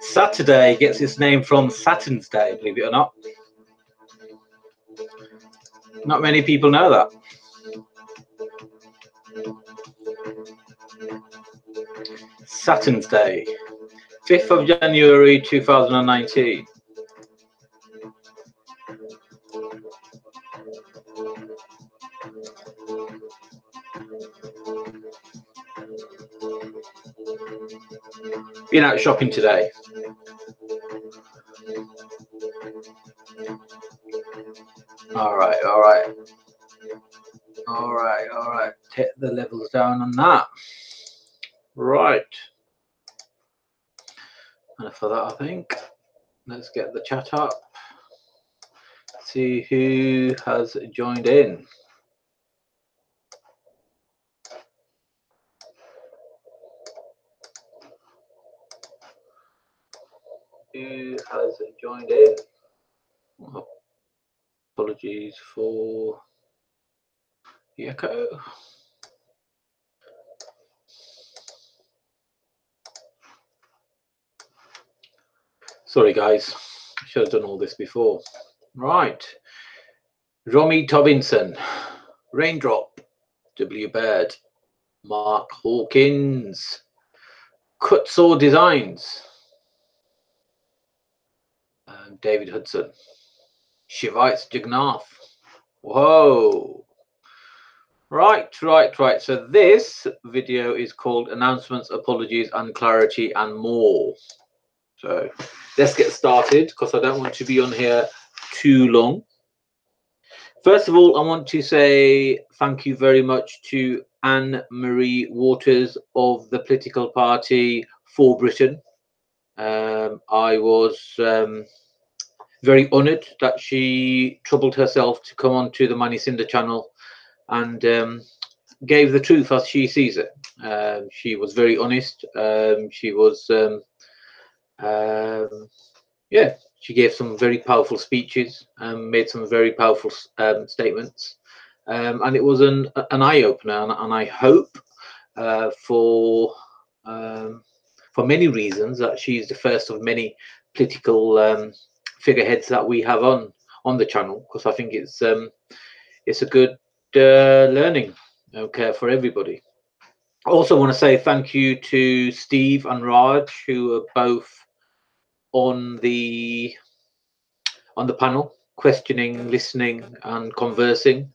Saturday gets its name from Saturn's Day, believe it or not. Not many people know that. Saturn's Day, 5th of January 2019. Been out shopping today. All right. Take the levels down on that. Right. Enough of that, I think. Let's get the chat up. See who has joined in. Who has joined in? Apologies for the echo. Sorry guys, I should have done all this before. Right. Romy Tobinson, Raindrop, W. Baird, Mark Hawkins, Cutsaw Designs, David Hudson, Shivites Jagnath. Whoa. Right. So this video is called Announcements, Apologies and Clarity and More. So let's get started because I don't want to be on here too long. First of all, I want to say thank you very much to Anne-Marie Waters of the political party For Britain. I was very honoured that she troubled herself to come onto the Manny Sinder channel and gave the truth as she sees it. She was very honest. She was, yeah, she gave some very powerful speeches and made some very powerful statements. And it was an eye-opener, and I hope for many reasons that she's the first of many political figureheads that we have on the channel, because I think it's a good learning for everybody. I also want to say thank you to Steve and Raj, who are both on the panel, questioning, listening and conversing.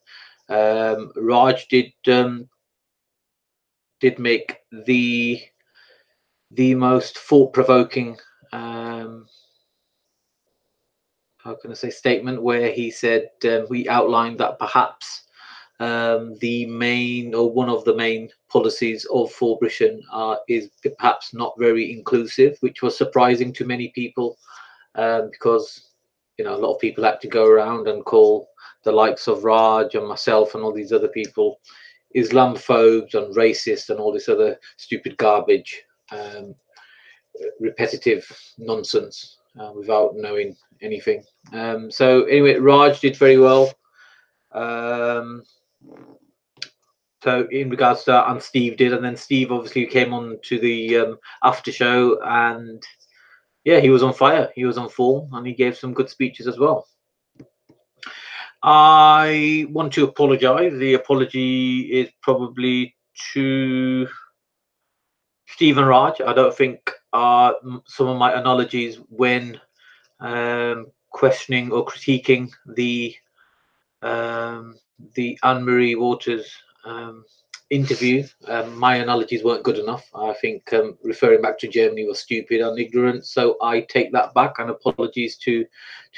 Raj did make the most thought-provoking how can I say statement, where he said we outlined that perhaps the main or one of the main policies of For Britain is perhaps not very inclusive, which was surprising to many people, because a lot of people had to go around and call the likes of Raj and myself and all these other people Islamophobes and racist and all this other stupid garbage, repetitive nonsense without knowing anything. So anyway, Raj did very well. So in regards to that, and Steve did, and then Steve obviously came on to the after show, and yeah, he was on fire, he was on form, and he gave some good speeches as well. I want to apologize. The apology is probably to Steve and Raj. I don't think some of my analogies when questioning or critiquing the Anne-Marie Waters interview, my analogies weren't good enough. I think referring back to Germany was stupid and ignorant, so I take that back, and apologies to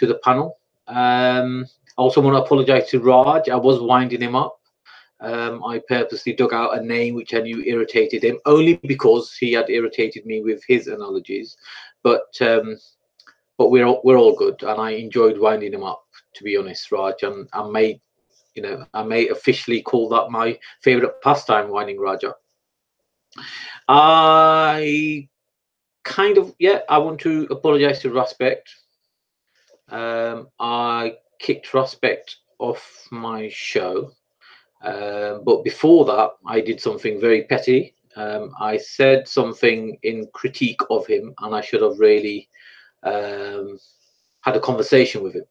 the panel. I also want to apologize to Raj. I was winding him up. I purposely dug out a name which I knew irritated him, only because he had irritated me with his analogies. But but we're all good, and I enjoyed winding him up, to be honest, Raj. And I may, I may officially call that my favorite pastime, winding Raja. I kind of, yeah, I want to apologize to Respect. I kicked Respect off my show, but before that, I did something very petty. I said something in critique of him, and I should have really had a conversation with him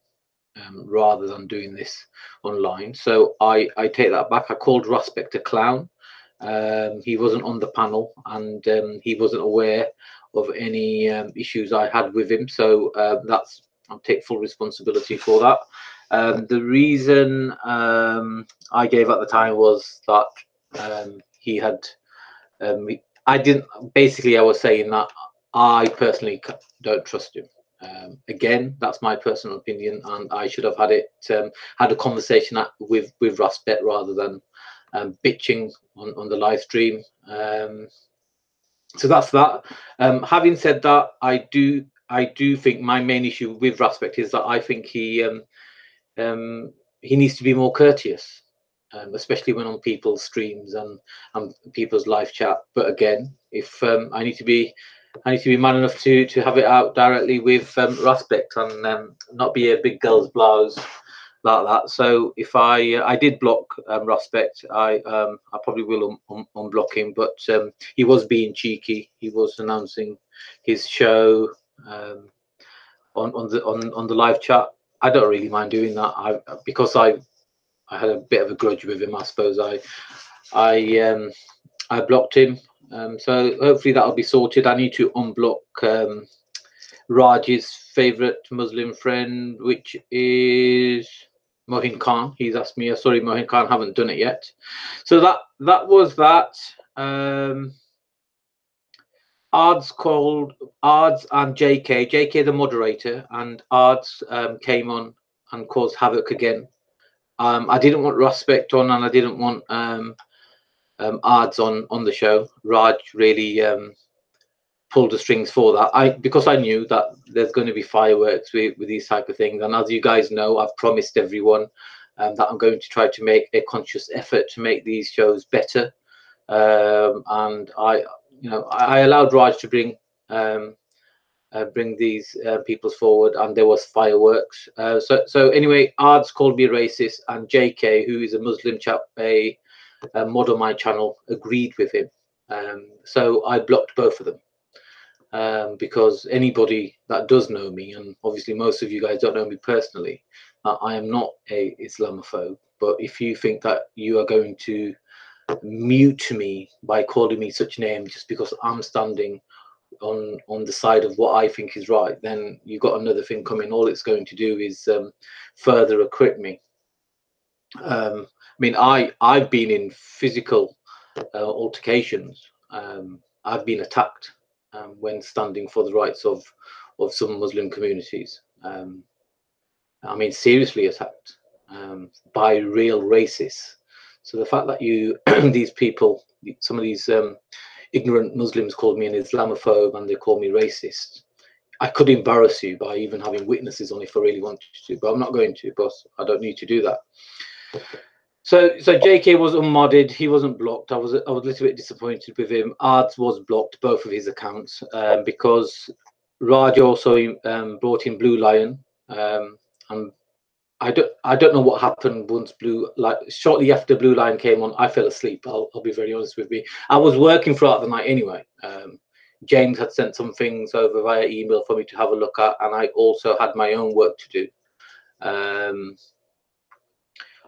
rather than doing this online. So I take that back. I called Respect a clown. He wasn't on the panel, and he wasn't aware of any issues I had with him. So I'll take full responsibility for that. The reason I gave at the time was that he had. I didn't. Basically, I was saying that I personally don't trust him. Again, that's my personal opinion, and I should have had a conversation with Respect rather than bitching on the live stream. So that's that. Having said that, I do think my main issue with Respect is that I think he needs to be more courteous, especially when on people's streams and people's live chat. But again, if I need to be man enough to have it out directly with Respect and not be a big girl's blouse like that. So if I did block Respect, I probably will unblock him. But he was being cheeky. He was announcing his show on the live chat. I don't really mind doing that. Because I had a bit of a grudge with him. I suppose I blocked him. So hopefully that'll be sorted. I need to unblock Raj's favorite Muslim friend, which is Mohin Khan. He's asked me. Sorry, Mohin Khan, haven't done it yet. So that was that. Ards and JK the moderator, and Ards came on and caused havoc again. I didn't want Respect on, and I didn't want Ards on the show. Raj really pulled the strings for that. Because I knew that there's going to be fireworks with these type of things, and as you guys know, I've promised everyone that I'm going to try to make a conscious effort to make these shows better. And I allowed Raj to bring these peoples forward, and there was fireworks. So anyway, Ards called me racist, and JK, who is a Muslim chap, a mod on my channel, agreed with him. So I blocked both of them. Because anybody that does know me, and obviously most of you guys don't know me personally, I am not a Islamophobe. But if you think that you are going to mute me by calling me such name just because I'm standing on the side of what I think is right, then you've got another thing coming. All it's going to do is further equip me. I mean, I've been in physical altercations. I've been attacked when standing for the rights of some Muslim communities. I mean, seriously attacked by real racists. So the fact that these people, some of these ignorant Muslims called me an Islamophobe and they call me racist. I could embarrass you by even having witnesses on if I really wanted to, but I'm not going to, because I don't need to do that. So JK was unmodded. He wasn't blocked. I was a little bit disappointed with him. Ards was blocked, both of his accounts, because Raj also brought in Blue Lion, and I don't know what happened once shortly after Blue Lion came on. I fell asleep. I'll be very honest with you. I was working throughout the night anyway. James had sent some things over via email for me to have a look at, and I also had my own work to do.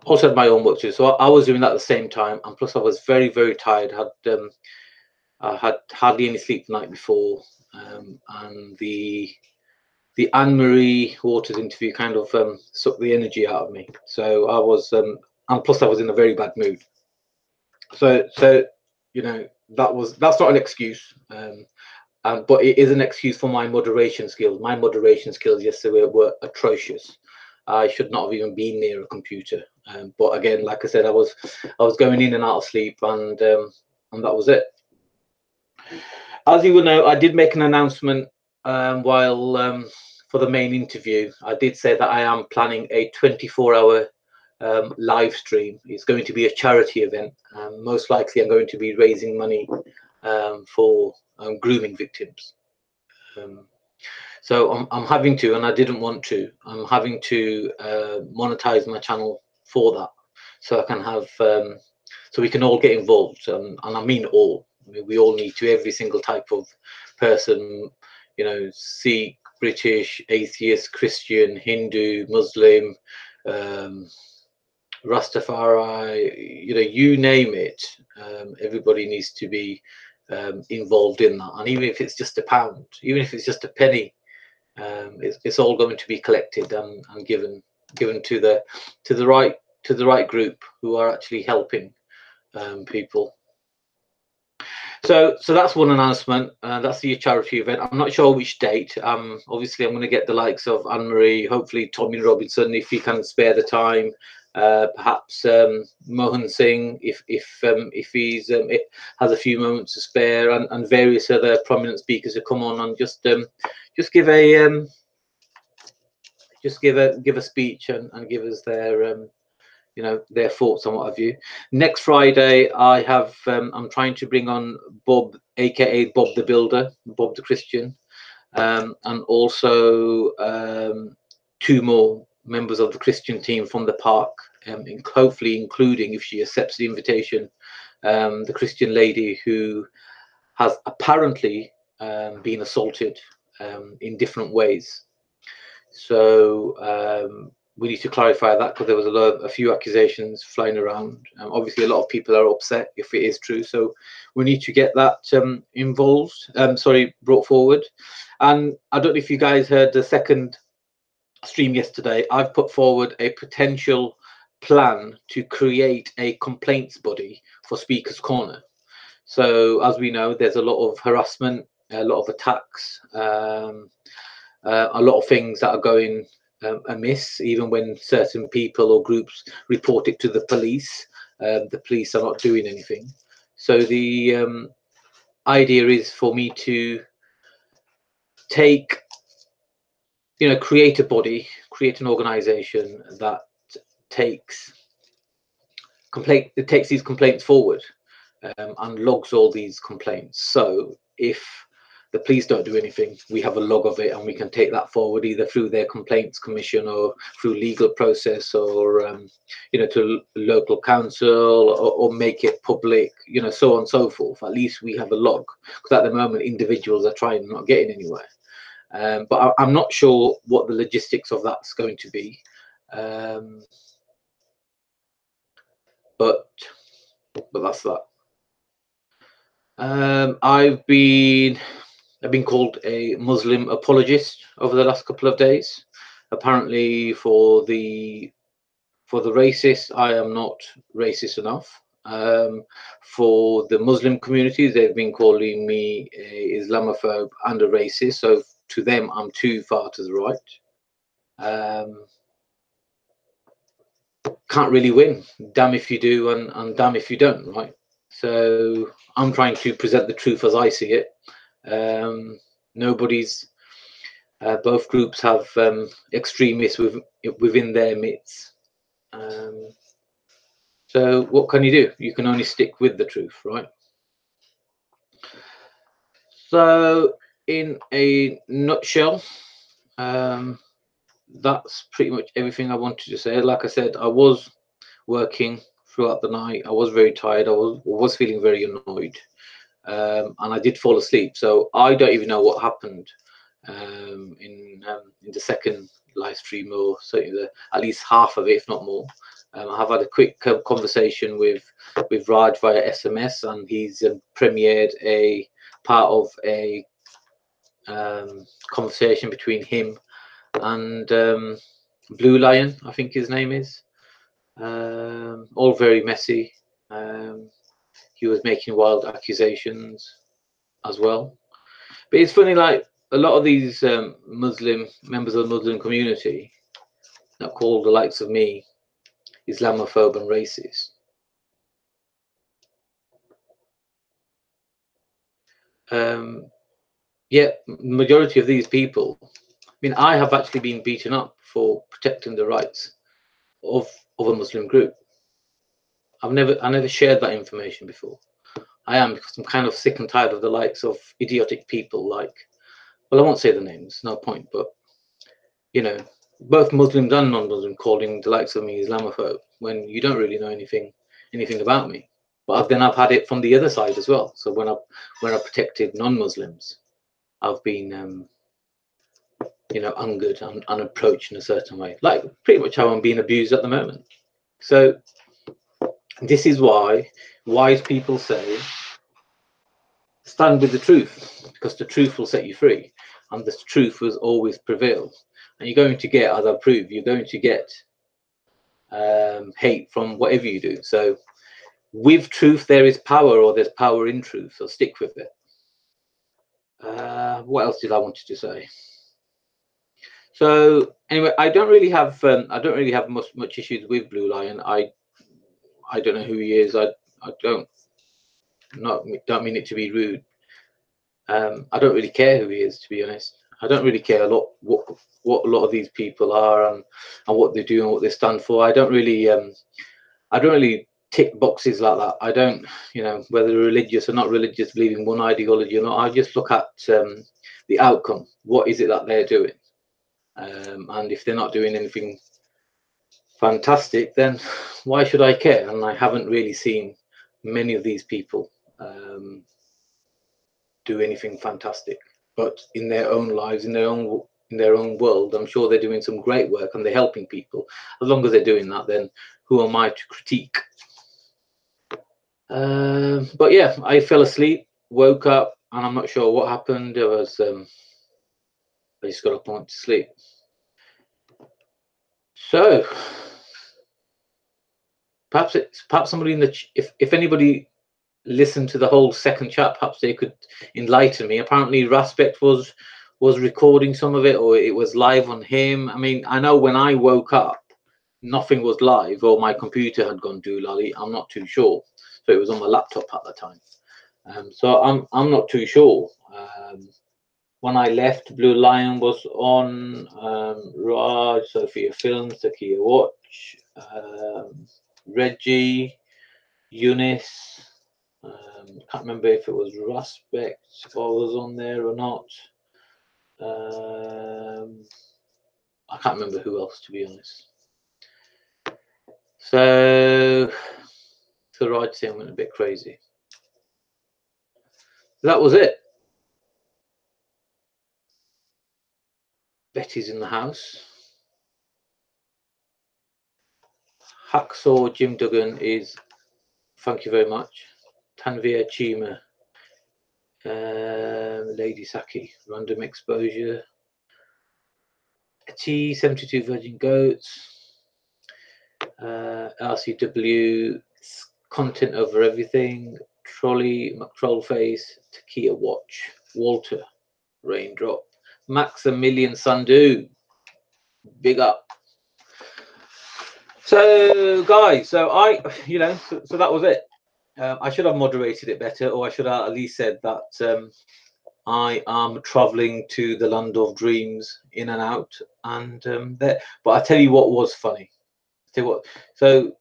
So I was doing that at the same time, and plus I was very, very tired. I had hardly any sleep the night before, and the Anne-Marie Waters interview kind of sucked the energy out of me. So I was, and plus I was in a very bad mood. So that's not an excuse, but it is an excuse for my moderation skills. My moderation skills yesterday were atrocious. I should not have even been near a computer. But again, like I said, I was going in and out of sleep, and that was it. As you will know, I did make an announcement while for the main interview, I did say that I am planning a 24-hour live stream. It's going to be a charity event. Most likely, I'm going to be raising money for grooming victims. So I'm having to, and I didn't want to, I'm having to monetize my channel for that, so I can have, so we can all get involved, and I mean all. I mean, we all need to, every single type of person, you know, Sikh, British, atheist, Christian, Hindu, Muslim, Rastafari, you know, you name it. Everybody needs to be involved in that, and even if it's just £1, even if it's just a penny, it's all going to be collected and given to the right group who are actually helping people. So that's one announcement. That's the charity event. I'm not sure which date. Obviously, I'm going to get the likes of Anne Marie, hopefully Tommy Robinson, if he can spare the time. Perhaps Mohan Singh, if he's has a few moments to spare, and various other prominent speakers to come on and just give a give a speech and give us their you know, their thoughts on what have you. Next Friday, I have I'm trying to bring on Bob, aka Bob the Builder, Bob the Christian, and also 2 more members of the Christian team from the park, hopefully including, if she accepts the invitation, the Christian lady who has apparently been assaulted in different ways. So we need to clarify that, because there was a few accusations flying around. Obviously, a lot of people are upset if it is true. So we need to get that brought forward. And I don't know if you guys heard the second stream yesterday. I've put forward a potential plan to create a complaints body for Speaker's Corner. So as we know, there's a lot of harassment, a lot of attacks, a lot of things that are going amiss. Even when certain people or groups report it to the police are not doing anything. So the idea is for me to create a body, create an organization that takes these complaints forward, and logs all these complaints. So if the police don't do anything, we have a log of it, and we can take that forward either through their complaints commission or through legal process, or to local council, or make it public, so on and so forth. At least we have a log, because at the moment individuals are trying, not getting anywhere. But I'm not sure what the logistics of that's going to be. But that's that. I've been called a Muslim apologist over the last couple of days. Apparently, for the racists, I am not racist enough. For the Muslim communities, they've been calling me a Islamophobe and a racist. So to them, I'm too far to the right. Can't really win. Damn if you do, and damn if you don't, right? So I'm trying to present the truth as I see it. Both groups have extremists within their midst. So what can you do? You can only stick with the truth, right? So in a nutshell, that's pretty much everything I wanted to say. Like I said, I was working throughout the night. I was very tired. I was feeling very annoyed, and I did fall asleep. So I don't even know what happened in the second live stream, or certainly at least half of it, if not more. I have had a quick conversation with Raj via SMS, and he's premiered a part of a conversation between him and Blue Lion, I think his name is. All very messy. He was making wild accusations as well. But it's funny, like a lot of these Muslim members of the Muslim community that call the likes of me Islamophobe and racist. Yet majority of these people mean, I have actually been beaten up for protecting the rights of a Muslim group. I never shared that information before. I am, because I'm kind of sick and tired of the likes of idiotic people like, well, I won't say the names, no point, but you know, both Muslims and non-Muslim calling the likes of me Islamophobe when you don't really know anything about me. But then I've had it from the other side as well. So when I protected non-Muslims, I've been angered and approached in a certain way, like pretty much how I'm being abused at the moment. So this is why wise people say stand with the truth, because the truth will set you free, and the truth will always prevail. And you're going to get, as I prove, you're going to get hate from whatever you do. So with truth there is power, or there's power in truth, so stick with it. What else did I want to say? So anyway, I don't really have much issues with Blue Lion. I don't know who he is. I don't mean it to be rude. I don't really care who he is, to be honest. I don't really care a lot what a lot of these people are and what they do and what they stand for. I don't really tick boxes like that. I don't, whether they're religious or not religious, believe in one ideology or not. I just look at the outcome. What is it that they're doing? And if they're not doing anything fantastic, then why should I care? And I haven't really seen many of these people do anything fantastic, but in their own lives, in their own world, I'm sure they're doing some great work and they're helping people. As long as they're doing that, then who am I to critique? But yeah, I fell asleep, woke up, and I'm not sure what happened. I just got up and went to sleep. So perhaps somebody in the if anybody listened to the whole second chat, perhaps they could enlighten me. Apparently Raspect was recording some of it, or it was live on him. I mean, I know when I woke up nothing was live, or my computer had gone doolally. I'm not too sure. So it was on my laptop at the time. So I'm not too sure. When I left, Blue Lion was on, Raj, Sophia Films, Takia Watch, Reggie, Eunice. Can't remember if it was Raspect or was on there or not. I can't remember who else, to be honest. So Raj saying went a bit crazy. That was it. Betty's in the house. Hacksaw Jim Duggan is, thank you very much. Tanvir Chima, Lady Saki, random exposure. T72 Virgin Goats, RCW, content over everything. Trolley, McTrollface, Takia Watch, Walter, Raindrop, Maximilian Sandu, big up. So guys, so that was it. I should have moderated it better, or I should have at least said that I am traveling to the land of dreams, in and out, and there. But I tell you what was funny. Tell you what. So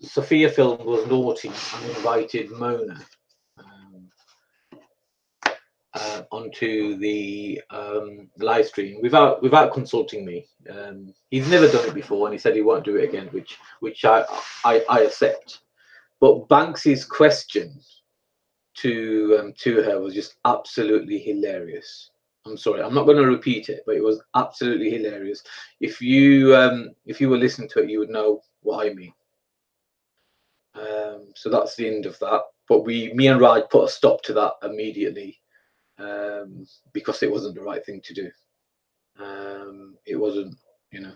Sophia Film was naughty and invited Mona onto the live stream without consulting me. He's never done it before, and he said he won't do it again, which I accept. But Banksy's question to her was just absolutely hilarious. I'm sorry, I'm not going to repeat it, but it was absolutely hilarious. If you were listening to it, you would know what I mean. So that's the end of that. But me and Raj put a stop to that immediately, because it wasn't the right thing to do. It wasn't,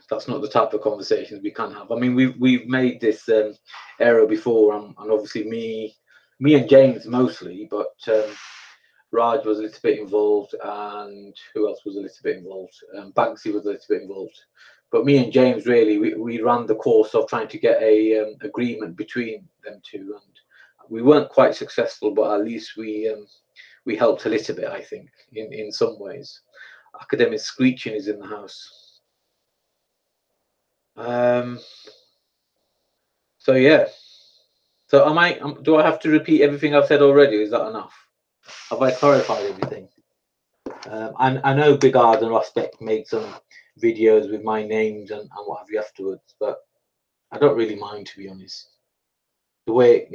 that's not the type of conversations we can have. I mean, we've made this error before, and obviously me and James mostly, but Raj was a little bit involved, and who else was a little bit involved? Banksy was a little bit involved. But me and James, really, we ran the course of trying to get a agreement between them two, and we weren't quite successful, but at least we helped a little bit, I think, in some ways. academic screeching is in the house. So yeah. So do I have to repeat everything I've said already? Is that enough? Have I clarified everything? I know Big Ard and Rospect made some videos with my names and what have you afterwards, but I don't really mind, to be honest. The way,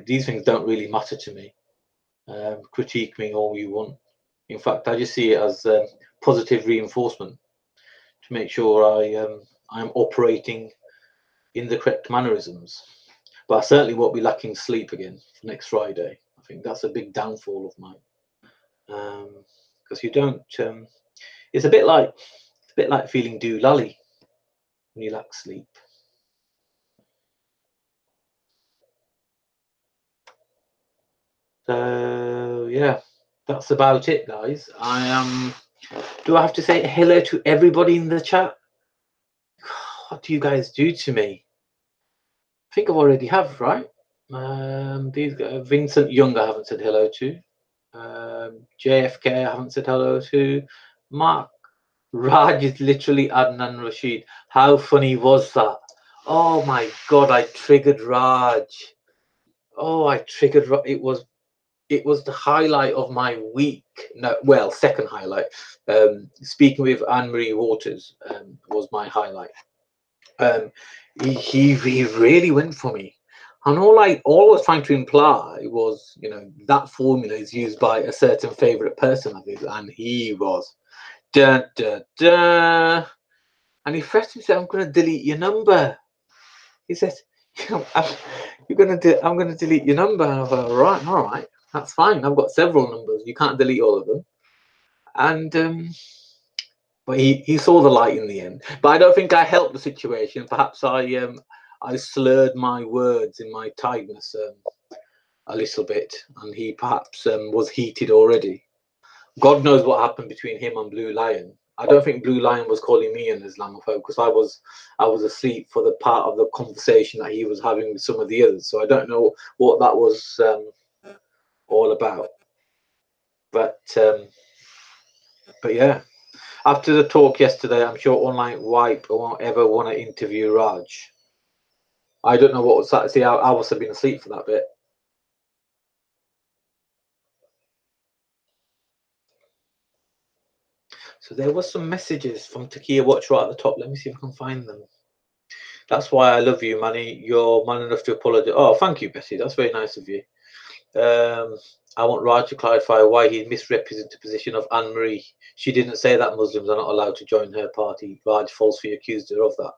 these things don't really matter to me. Critique me all you want. In fact, I just see it as positive reinforcement to make sure I'm operating in the correct mannerisms. But I certainly won't be lacking sleep again for next Friday. I think that's a big downfall of mine. Because you don't. It's a bit like feeling doolally when you lack sleep. So yeah, that's about it, guys. Do I have to say hello to everybody in the chat? What do you guys do to me? I think I already have, right? These guys, Vincent Young, I haven't said hello to. JFK, I haven't said hello to. Mark Raj is literally Adnan Rashid. How funny was that? Oh my god, I triggered Raj. Oh, I triggered. It was the highlight of my week. No, well, second highlight. Speaking with Anne Marie Waters was my highlight. He really went for me, and all I was trying to imply was, that formula is used by a certain favorite person of his, and he was dun dun dun, and he threatened me, said, "I'm going to delete your number." He said, "I'm going to delete your number." And I was like, all right, that's fine. I've got several numbers. You can't delete all of them. And but he saw the light in the end. But I don't think I helped the situation. Perhaps I slurred my words in my tiredness a little bit, and he perhaps was heated already. God knows what happened between him and Blue Lion. I don't think Blue Lion was calling me an Islamophobe because I was asleep for the part of the conversation that he was having with some of the others. So I don't know what that was all about. But yeah, after the talk yesterday, I'm sure Online Wipe won't ever want to interview Raj. I don't know what was that. See, I must have been asleep for that bit. So there was some messages from Takia Watch right at the top. Let me see if I can find them. That's why I love you, Manny. You're man enough to apologize. Oh, thank you, Betty. That's very nice of you. I want Raj to clarify why he misrepresented the position of Anne Marie. She didn't say that Muslims are not allowed to join her party. Raj falsely accused her of that.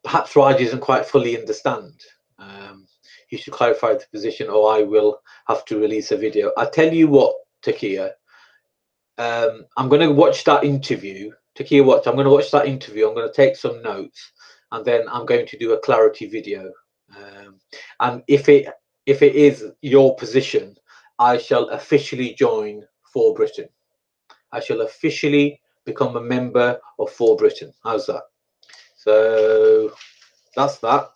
Perhaps Raj doesn't quite fully understand. He should clarify the position, or I will have to release a video. I tell you what, Takia, I'm going to watch that interview. Takia, watch. I'm going to watch that interview. I'm going to take some notes, and then I'm going to do a clarity video. And if it is your position, I shall officially join For Britain. I shall officially become a member of For Britain. How's that? So that's that.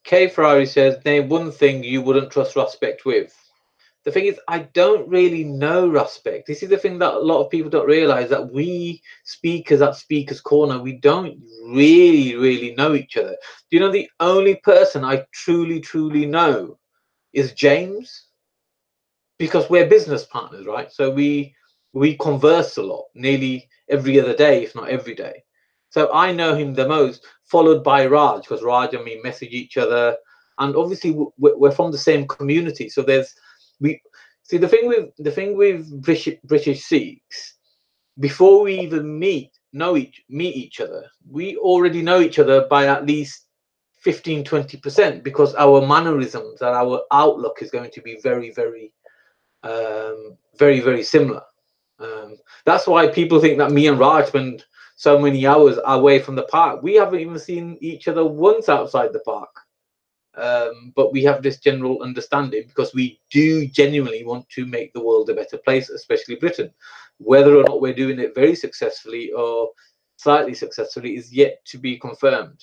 K Ferrari says, name one thing you wouldn't trust Respect with. The thing is, I don't really know Respect. This is the thing that a lot of people don't realize, that we speakers at Speaker's Corner, we don't really know each other. Do you know the only person I truly know is James? Because we're business partners, right? So we converse a lot, nearly every other day, if not every day. So I know him the most, followed by Raj, because Raj and me message each other, and obviously we're from the same community. So we see the thing with British Sikhs, before we even meet each other, we already know each other by at least 15-20%, because our mannerisms and our outlook is going to be very very similar. That's why people think that me and Raj spend so many hours away from the park. We haven't even seen each other once outside the park, but we have this general understanding, because we do genuinely want to make the world a better place, especially Britain. Whether or not we're doing it very successfully or slightly successfully is yet to be confirmed.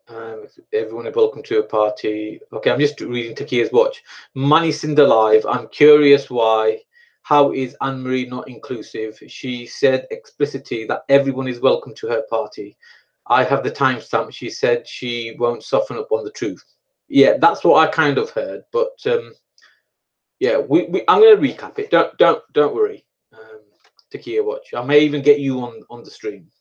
Everyone is welcome to a party. Okay, I'm just reading Takia's watch. Manny Sinder live. I'm curious why. How is Anne-Marie not inclusive? She said explicitly that everyone is welcome to her party. I have the timestamp. She said she won't soften up on the truth. Yeah, that's what I kind of heard. But yeah, I'm going to recap it. Don't worry. Takia watch. I may even get you on the stream.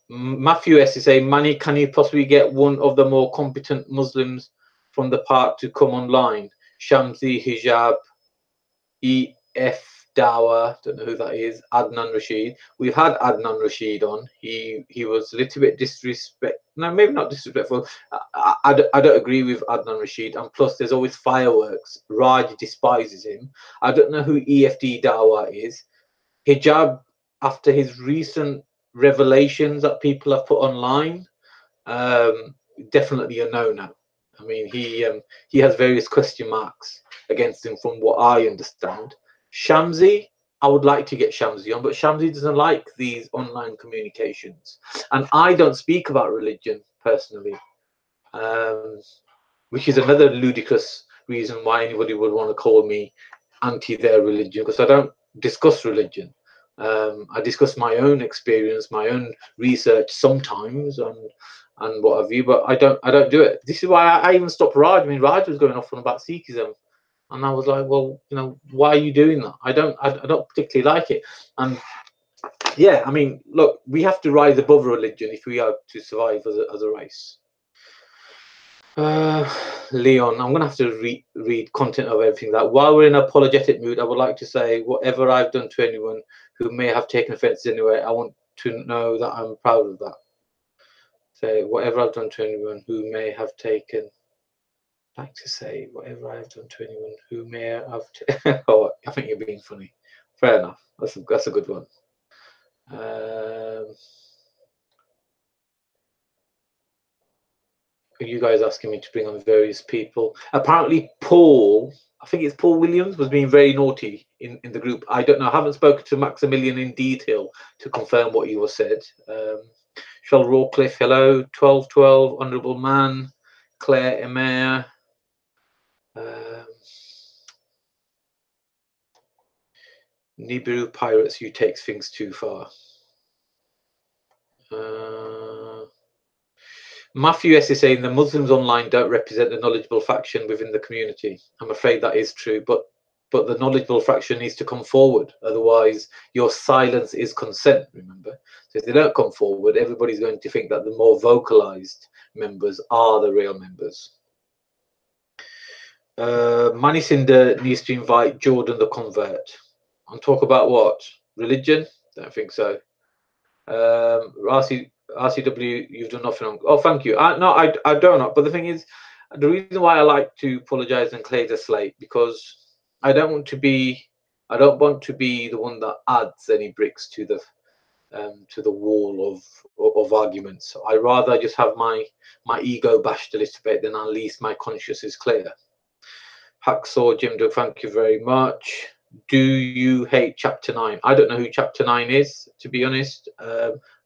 Matthew S is saying, Manny, can you possibly get one of the more competent Muslims from the park to come online? Shamsi, Hijab, EF Dawa, don't know who that is, Adnan Rashid. We've had Adnan Rashid on. He was a little bit disrespectful. No, maybe not disrespectful. I don't agree with Adnan Rashid. And plus, there's always fireworks. Raj despises him. I don't know who EFD Dawa is. Hijab, after his recent revelations that people have put online, definitely a no-no. I mean, he has various question marks against him from what I understand. Shamsi, I would like to get Shamsi on, but Shamsi doesn't like these online communications. And I don't speak about religion personally, which is another ludicrous reason why anybody would want to call me anti their religion, because I don't discuss religion. I discuss my own experience, my own research sometimes, and what have you. But I don't do it. This is why I even stopped Raj. I mean, Raj was going off on about Sikhism, and I was like, well, why are you doing that? I don't particularly like it. And yeah, I mean, look, we have to rise above religion if we are to survive as a race. Leon, I'm going to have to read content of everything. That while we're in an apologetic mood, I would like to say whatever I've done to anyone who may have taken offense anyway, I want to know that I'm proud of that. Say whatever I've done to anyone who may have taken. Like to say whatever I've done to anyone who may have. Oh, I think you're being funny. Fair enough. That's a good one. You guys asking me to bring on various people. Apparently, Paul, I think it's Paul Williams, was being very naughty in the group. I don't know. I haven't spoken to Maximilian in detail to confirm what he was said. Shell Rawcliffe, hello. 1212, Honourable Man, Claire Emmer. Nibiru Pirates, who takes things too far. Matthew S is saying the Muslims online don't represent the knowledgeable faction within the community. I'm afraid that is true, but the knowledgeable faction needs to come forward. Otherwise, your silence is consent, remember? So if they don't come forward, everybody's going to think that the more vocalized members are the real members. Manny Sinder needs to invite Jordan the convert. And talk about what? Religion? Don't think so. RCW, you've done nothing wrong. Oh, thank you. I don't know. But the thing is, the reason why I like to apologize and clear the slate, because I don't want to be the one that adds any bricks to the wall of arguments. I rather just have my ego bashed a little bit, then at least my conscience is clear. Hacksaw Jim Doug, thank you very much. Do you hate Chapter 9? I don't know who Chapter 9 is, to be honest.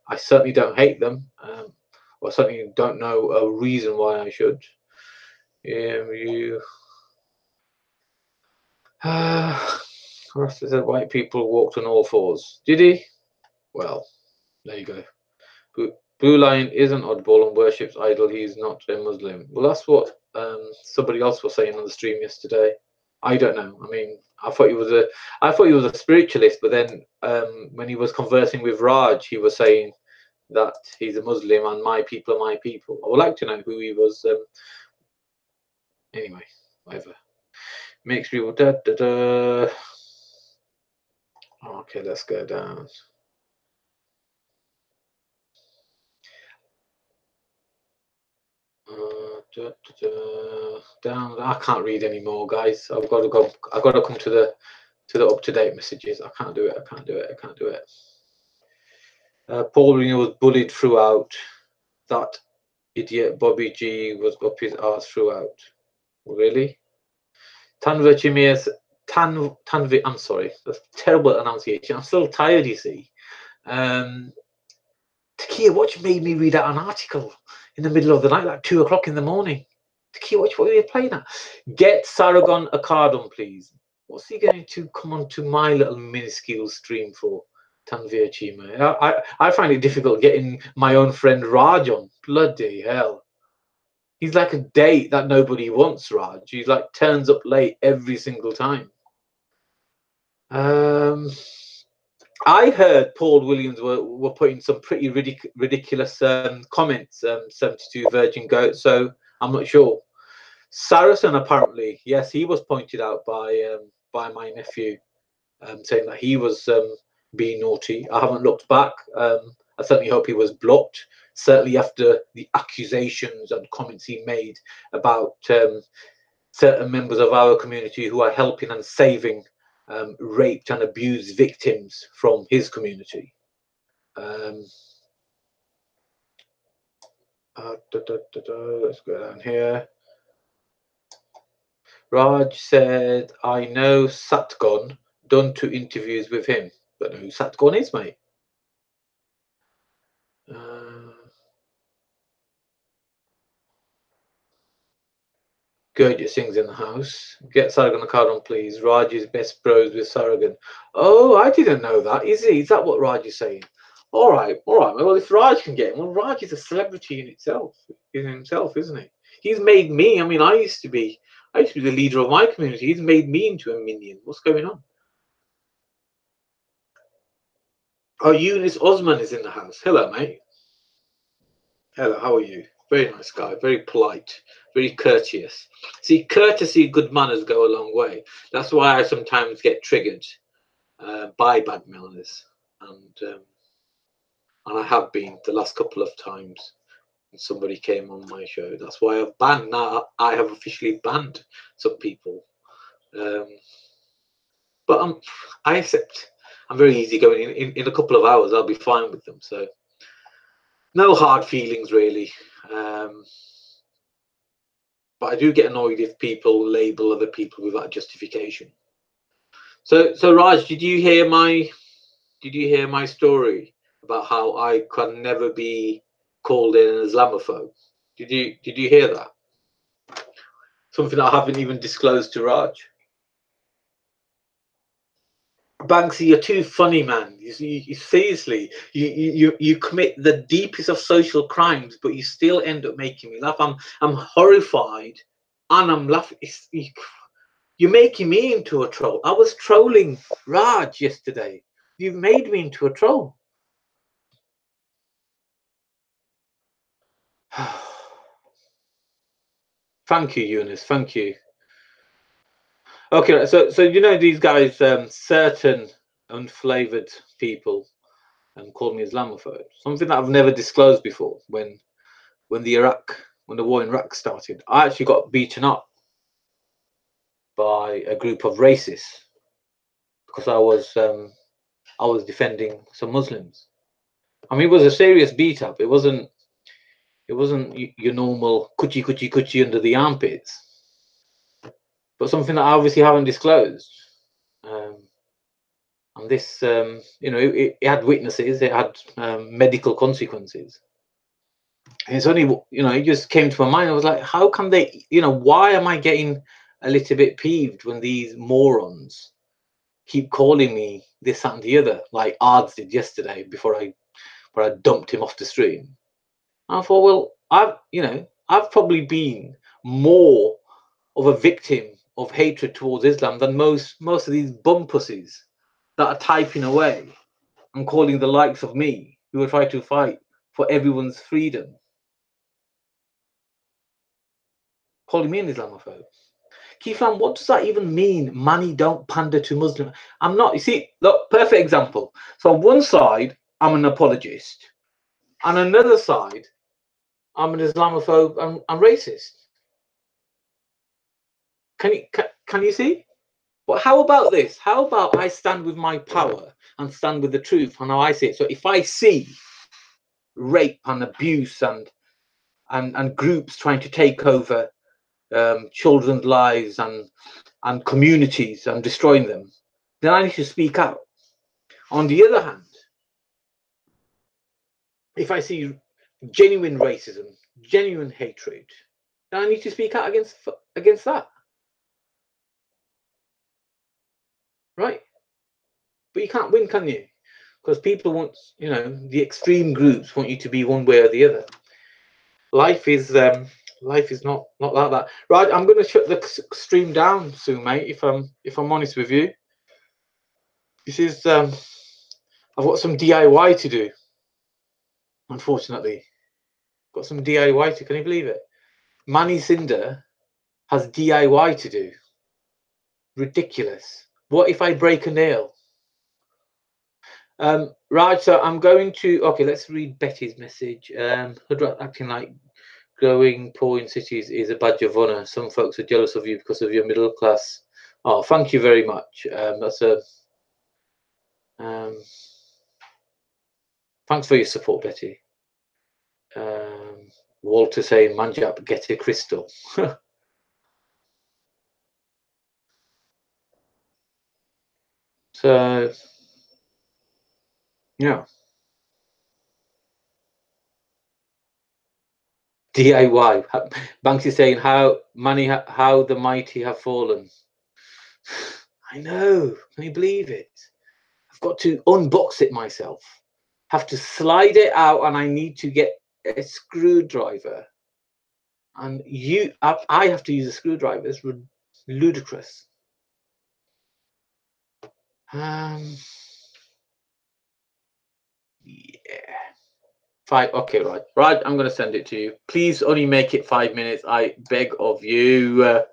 I certainly don't hate them. I certainly don't know a reason why I should. Ross said white people walked on all fours. Did he? Well, there you go. Blue Lion isn't oddball and worships idol. He's not a Muslim. Well, that's what somebody else was saying on the stream yesterday. I don't know. I mean, I thought he was a spiritualist, but then when he was conversing with Raj, he was saying that he's a Muslim and my people are my people. I would like to know who he was. Anyway, whatever. Makes people da da da. Okay, let's go down. Down. I can't read anymore, guys. I've got to go. I've got to come to the up-to-date messages. I can't do it. Paul Reno was bullied throughout. That idiot Bobby G was up his arse throughout. Really? Tanvi Chimias. Tanvi. I'm sorry. That's terrible pronunciation. I'm still tired. You see. Takia, watch made me read out an article in the middle of the night, like 2 o'clock in the morning. Takia, watch, what are you playing at? Get Sargon a card on, please. What's he going to come onto my little minuscule stream for? Tanvir Chima. I find it difficult getting my own friend Raj on. Bloody hell. He's like a date that nobody wants, Raj. He like turns up late every single time. I heard Paul Williams were putting some pretty ridiculous comments, 72 Virgin Goat, so I'm not sure. Saracen, apparently, yes, he was pointed out by my nephew, saying that he was being naughty. I haven't looked back. I certainly hope he was blocked. Certainly after the accusations and comments he made about certain members of our community who are helping and saving raped and abused victims from his community. Let's go down here. Raj said, I know Satgon, done 2 interviews with him. But who Satgon is, mate? Gurjit Singh's in the house. Get Sargon a card on, please. Raj is best bros with Sargon. Oh, I didn't know that. Is he? Is that what Raj is saying? All right. Well, if Raj can get him, well, Raj is a celebrity in himself, isn't he? He's made me. I mean, I used to be the leader of my community. He's made me into a minion. What's going on? Oh, Eunice Osman is in the house. Hello, mate. Hello, how are you? Very nice guy, very polite, very courteous. See, courtesy, good manners go a long way. That's why I sometimes get triggered by bad manners, and I have been the last couple of times when somebody came on my show. That's why I've banned. Now I have officially banned some people, but I accept. I'm very easygoing. In a couple of hours, I'll be fine with them. So no hard feelings really. But I do get annoyed if people label other people without justification. So Raj, did you hear my story about how I can never be called an Islamophobe? Did you hear that? Something I haven't even disclosed to Raj. Banksy, you're too funny, man. You seriously, you commit the deepest of social crimes, but you still end up making me laugh. I'm horrified, and I'm laughing. You're making me into a troll. I was trolling Raj yesterday. You've made me into a troll. Thank you, Eunice. Thank you. Okay, so you know these guys, certain unflavored people, call me Islamophobe. Something that I've never disclosed before. When the war in Iraq started, I actually got beaten up by a group of racists because I was defending some Muslims. I mean, it was a serious beat up. It wasn't your normal coochie under the armpits, but something that I obviously haven't disclosed. And this, it had witnesses, it had medical consequences. And it's only, it just came to my mind. I was like, how can they, why am I getting a little bit peeved when these morons keep calling me this, that, and the other, like Ards did yesterday before I dumped him off the stream. And I thought, well, I've probably been more of a victim of hatred towards Islam than most of these bum pussies that are typing away and calling the likes of me, who are trying to fight for everyone's freedom, calling me an Islamophobe. Keithlan, what does that even mean? Manny, don't pander to Muslim. I'm not. You see, look, perfect example. So on one side, I'm an apologist. On another side, I'm an Islamophobe and I'm racist. Can you see? But how about this? How about I stand with my power and stand with the truth on how I see it? So if I see rape and abuse and groups trying to take over children's lives and communities and destroying them, then I need to speak out. On the other hand, if I see genuine racism, genuine hatred, then I need to speak out against that, right? But you can't win, can you? Because people want, the extreme groups want you to be one way or the other. Life is not like that. Right, I'm going to shut the stream down soon, mate. If I'm honest with you, this is I've got some DIY to do. Unfortunately, got some DIY to. Can you believe it? Manny Sinder has DIY to do. Ridiculous. What if I break a nail? Right, so I'm going to. Okay, let's read Betty's message. Acting like growing poor in cities is a badge of honor. Some folks are jealous of you because of your middle class. Oh, thank you very much. That's a. Thanks for your support, Betty. Walter saying, Manjap, get a crystal. So, yeah. DIY. Banks is saying how the mighty have fallen. I know. Can you believe it? I've got to unbox it myself. Have to slide it out, and I need to get a screwdriver. And I have to use a screwdriver. It's ludicrous. Yeah. Okay, right. I'm going to send it to you. Please only make it 5 minutes. I beg of you.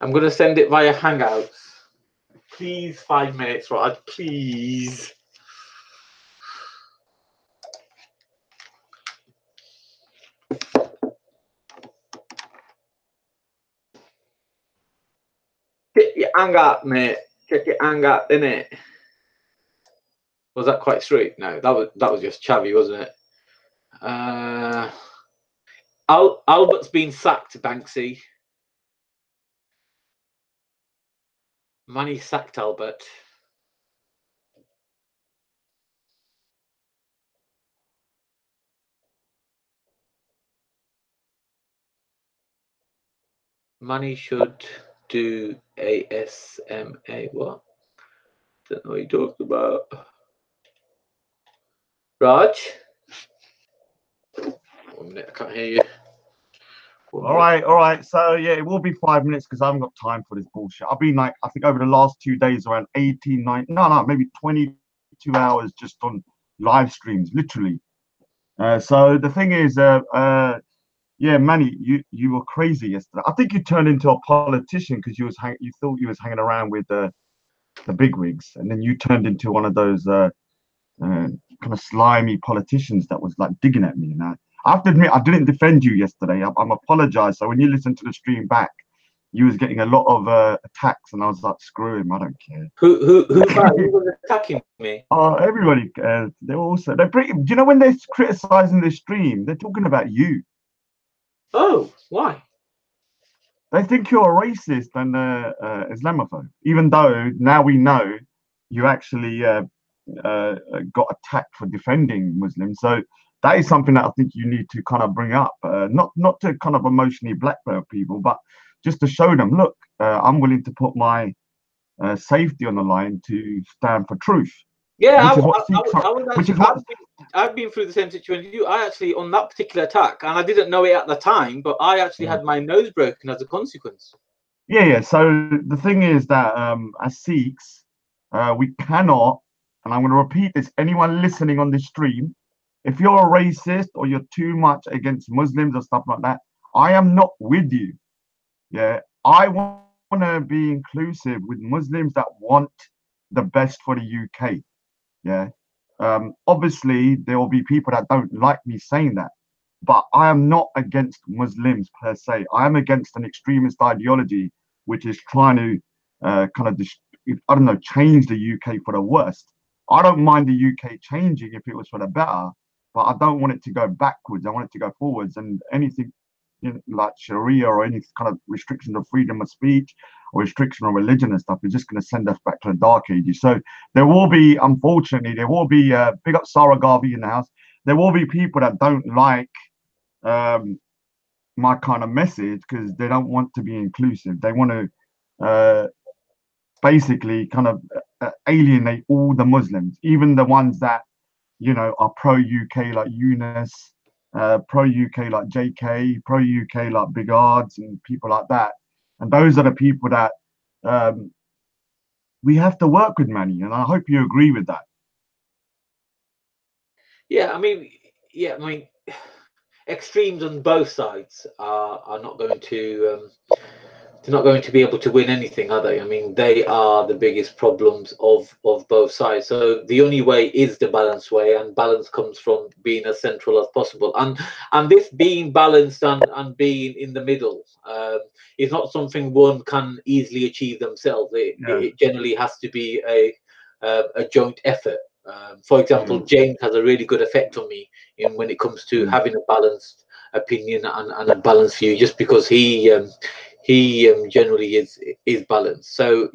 I'm going to send it via Hangouts. Please, 5 minutes, right? Please. Check your Hangout, mate. Check your Hangout, innit? Was that quite straight? No, that was just chavvy, wasn't it? Albert's been sacked, Banksy. Manny sacked Albert. Manny should do ASMA. What? Don't know what you talked about. Raj? 1 minute, I can't hear you. All right. So yeah, it will be 5 minutes because I haven't got time for this bullshit. I've been like, I think over the last 2 days, around 18, 19, no, maybe 22 hours just on live streams, literally. So the thing is, yeah, Manny, you were crazy yesterday. I think you turned into a politician because you thought you was hanging around with the bigwigs, and then you turned into one of those kind of slimy politicians that was like digging at me. And I have to admit, I didn't defend you yesterday. I'm apologize. So when you listen to the stream back, you was getting a lot of attacks, and I was like, screw him, I don't care. Who was attacking me? Oh, everybody, they're also do you know when they're criticizing the stream, they're talking about you. Oh, why? They think you're a racist and Islamophobe, even though now we know you actually got attacked for defending Muslims. So that is something that I think you need to kind of bring up, not to kind of emotionally blackmail people, but just to show them, look, I'm willing to put my safety on the line to stand for truth. Yeah, which is what Sikhs are, which is what I've been through the same situation as you. I actually, on that particular attack, and I didn't know it at the time, but I actually had my nose broken as a consequence. Yeah. So the thing is that as Sikhs, we cannot, and I'm going to repeat this, anyone listening on this stream, if you're a racist or you're too much against Muslims or stuff like that, I am not with you. Yeah. I want to be inclusive with Muslims that want the best for the UK. Yeah. Obviously, there will be people that don't like me saying that, but I am not against Muslims per se. I am against an extremist ideology which is trying to kind of, I don't know, change the UK for the worst. I don't mind the UK changing if it was for the better, but I don't want it to go backwards. I want it to go forwards. And anything like Sharia or any kind of restrictions of freedom of speech, restriction on religion and stuff is just going to send us back to the dark ages. So there will be, unfortunately, there will be big up Sarah Garvey in the house. There will be people that don't like um, my kind of message because they don't want to be inclusive. They want to basically kind of alienate all the Muslims, even the ones that are pro UK like Eunice, pro UK like JK, pro UK like Big Ards and people like that. And those are the people that um, we have to work with, Manny. And I hope you agree with that. Yeah, I mean, yeah, I mean, extremes on both sides are not going to they're not going to be able to win anything, are they? I mean, they are the biggest problems of both sides. So the only way is the balanced way, and balance comes from being as central as possible. And this being balanced and being in the middle is not something one can easily achieve themselves. Yeah. It generally has to be a joint effort. For example, James has a really good effect on me in when it comes to having a balanced opinion and a balanced view, just because he generally is balanced. So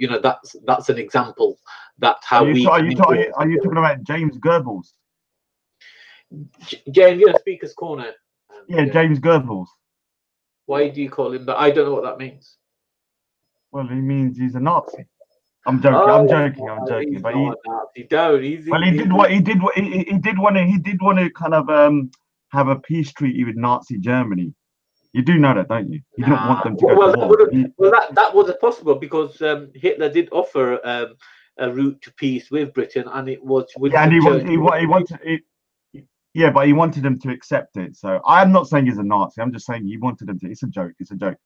that's an example that Are how you we ta- are can you ta- influence are you people. talking about James Goebbels? James, speaker's corner. Yeah, James, James Goebbels. why do you call him that? I don't know what that means. Well, he means he's a Nazi. I'm joking. I'm Oh, joking. I'm joking. he's But not a Nazi. Don't. well, he did want to kind of have a peace treaty with Nazi Germany. You do know that, don't you? He didn't Nah. want them to go to Well, war. that was possible because Hitler did offer a route to peace with Britain, and it was Yeah, and Winston Churchill. he wanted it. Yeah, but he wanted them to accept it. So I'm not saying he's a Nazi. I'm just saying he wanted them to. It's a joke. It's a joke.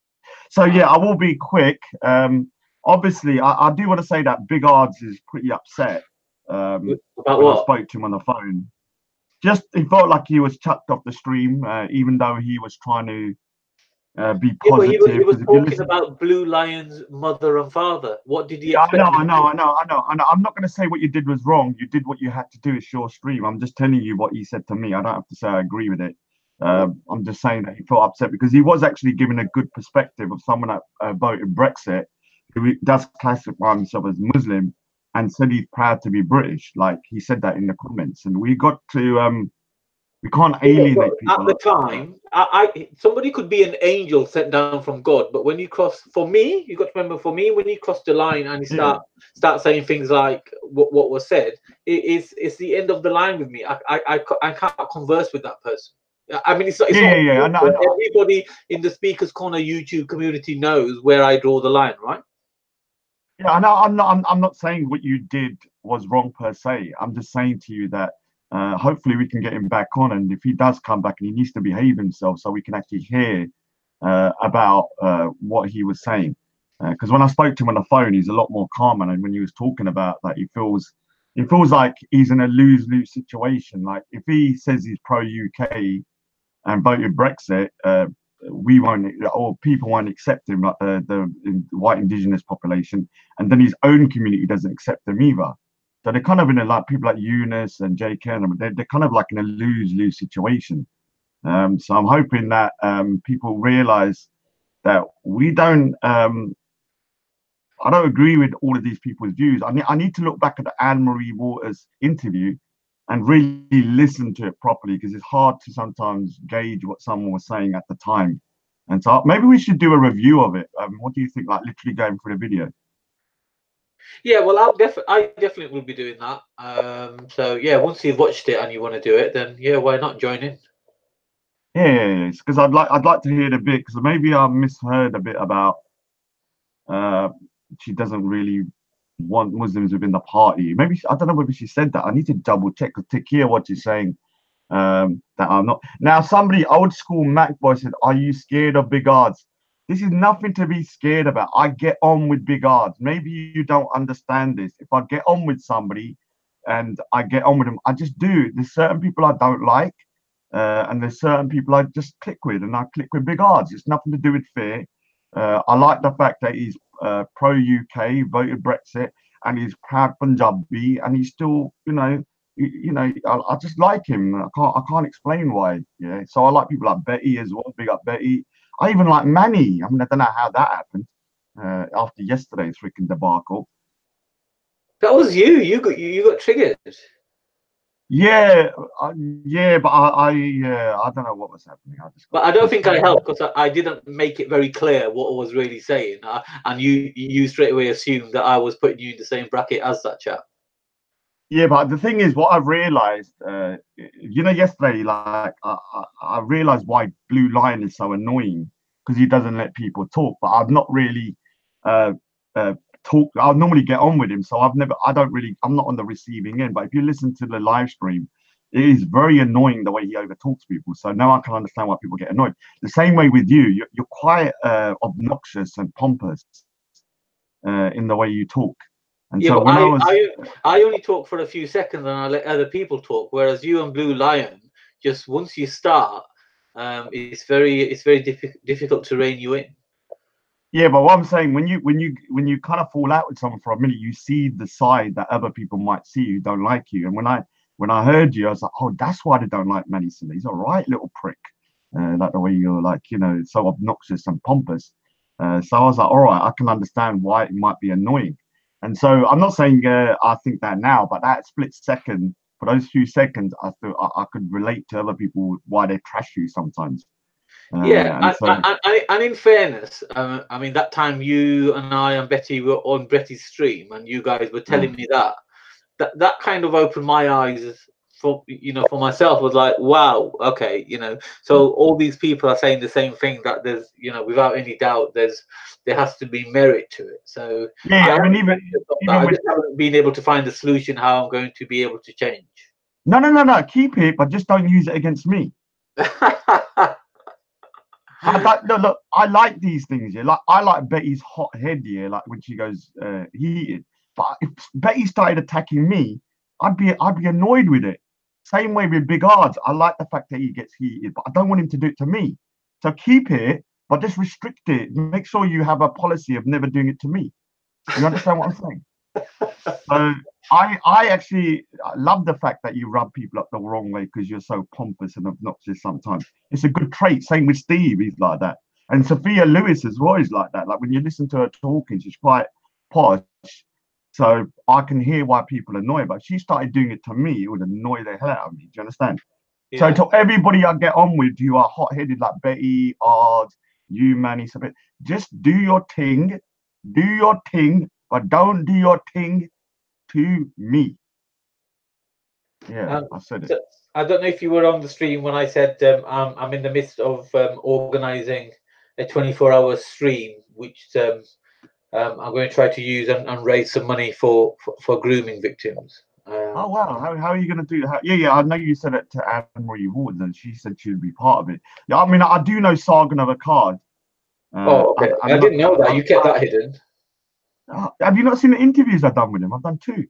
So yeah, I will be quick. Obviously, I do want to say that Big Ards is pretty upset About when I what? spoke to him on the phone. Just he felt like he was chucked off the stream, even though he was trying to be Yeah, but he positive. was Because if you talking listen, about Blue Lion's mother and father. What did he yeah, I know, expect me I to know, do? I know, I know, I know. I'm not going to say what you did was wrong. You did what you had to do. It's your stream. I'm just telling you what he said to me. I don't have to say I agree with it. I'm just saying that he felt upset because he was actually giving a good perspective of someone that voted Brexit, who does classify himself as Muslim, and said he's proud to be British. Like he said that in the comments, and we got to we can't Yeah, but alienate at people the like that. Right? time, somebody could be an angel sent down from God, but when you cross, for me, you got to remember, for me, when you cross the line and you Yeah, start saying things like what was said, it's the end of the line with me. I can't converse with that person. I mean, it's yeah, not yeah, yeah. I know. everybody in the Speakers Corner YouTube community knows where I draw the line, right? Yeah, I know. I'm not saying what you did was wrong per se. I'm just saying to you that hopefully we can get him back on, and if he does come back, and he needs to behave himself, so we can actually hear about what he was saying. Because when I spoke to him on the phone, he's a lot more calm, and when he was talking about that, he feels like he's in a lose-lose situation. Like if he says he's pro UK and voted Brexit, we won't, or people won't accept him, like the white indigenous population, and then his own community doesn't accept him either. So they're kind of in a like people like Eunice and JK, and they're kind of like in a lose-lose situation. So I'm hoping that people realize that we don't. I don't agree with all of these people's views. I need to look back at the Anne Marie Waters interview and really listen to it properly because it's hard to sometimes gauge what someone was saying at the time. And so maybe we should do a review of it. What do you think? Like literally going through the video. Yeah, well, I definitely will be doing that. So yeah, once you've watched it and you want to do it, then yeah, why not join in? Yeah, because I'd like to hear the bit because maybe I misheard a bit about uh, she doesn't really want Muslims within the party. Maybe I don't know whether she said that. I need to double check to hear what she's saying. That I'm not. Now, somebody old school Mac boy said, "Are you scared of big odds?" This is nothing to be scared about. I get on with big odds. Maybe you don't understand this. If I get on with somebody and I get on with them, I just do. There's certain people I don't like, and there's certain people I just click with, and I click with big odds. It's nothing to do with fear. I like the fact that he's pro UK, voted Brexit, and he's proud Punjabi, and he's still, I just like him. I can't explain why. Yeah, so I like people like Betty as well. Big up Betty. I even like Manny. I mean, I don't know how that happened. after yesterday's freaking debacle. That was you. You got triggered. Yeah, yeah, but I don't know what was happening. I just got But I don't think pissed. I helped because I didn't make it very clear what I was really saying, and you straight away assumed that I was putting you in the same bracket as that chap. Yeah, but the thing is, what I've realized, yesterday, like I realized why Blue Lion is so annoying because he doesn't let people talk. But I've not really uh, uh, talk. I'll normally get on with him, so I don't really, I'm not on the receiving end. But if you listen to the live stream, it is very annoying the way he overtalks people. So now I can understand why people get annoyed. The same way with you, you're quite obnoxious and pompous in the way you talk. And Yeah, so but when I was I only talk for a few seconds and I let other people talk. Whereas you and Blue Lion, just once you start, it's very difficult to rein you in. Yeah, but what I'm saying, when you kind of fall out with someone for a minute, you see the side that other people might see who don't like you. And when I heard you, I was like, oh, that's why they don't like Manny Sinder. He's a right little prick. Like the way you're like, so obnoxious and pompous. So I was like, all right, I can understand why it might be annoying. And so I'm not saying I think that now, but that split second, for those few seconds, I thought I could relate to other people why they trash you sometimes. Yeah, And so and in fairness, I mean that time you and I and Betty were on Betty's stream, and you guys were uh, telling me that kind of opened my eyes for myself. Was like, wow, okay, so all these people are saying the same thing, that there's without any doubt there has to be merit to it. So I yeah, I mean, haven't even that. even I with just haven't been able to find a solution how I'm going to be able to change. no, no, no, no. Keep it, but just don't use it against me. I don't, no, look, I like these things. Yeah, like I like Betty's hot head. Yeah, like when she goes heated. But if Betty started attacking me, I'd be annoyed with it. Same way with Big Odds. I like the fact that he gets heated, but I don't want him to do it to me. So keep it, but just restrict it. Make sure you have a policy of never doing it to me. You understand what I'm saying? So I actually love the fact that you rub people up the wrong way because you're so pompous and obnoxious sometimes. It's a good trait. Same with Steve, he's like that. And Sophia Lewis as well is like that. Like when you listen to her talking, she's quite posh. So I can hear why people are annoyed, but she started doing it to me, it would annoy the hell out of me. Do you understand? So Yeah. to everybody I get on with, you are hot-headed like Betty, Ard, you, Manny, just do your thing, but don't do your thing to me. Yeah, Um, I said it. so I don't know if you were on the stream when I said I'm in the midst of organising a 24-hour stream, which I'm going to try to use and raise some money for grooming victims. Oh wow, how are you gonna do that? Yeah, yeah, I know you said it to Anne Marie Ward, and she said she'd be part of it. Yeah, I mean, I do know Sargon of Akkad. Oh, okay. I I'm not. didn't know that. You kept that hidden. Have you not seen the interviews I've done with him? I've done two.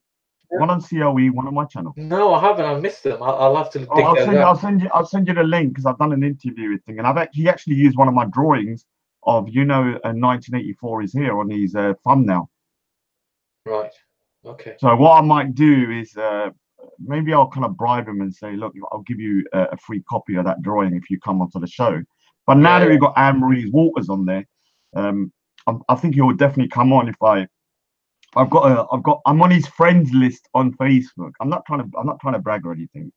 One on COE, one on my channel. No, I haven't. I've missed them. I'll have to Oh, dig those out. I'll send you the link because I've done an interview with thing, and he actually used one of my drawings of 1984 is here on his thumbnail. Right. Okay. So what I might do is maybe I'll kind of bribe him and say, look, I'll give you a free copy of that drawing if you come onto the show. But now Yeah. that we've got Anne Marie's Waters on there, um, I think he will definitely come on if I'm on his friends list on Facebook. I'm not trying to brag or anything,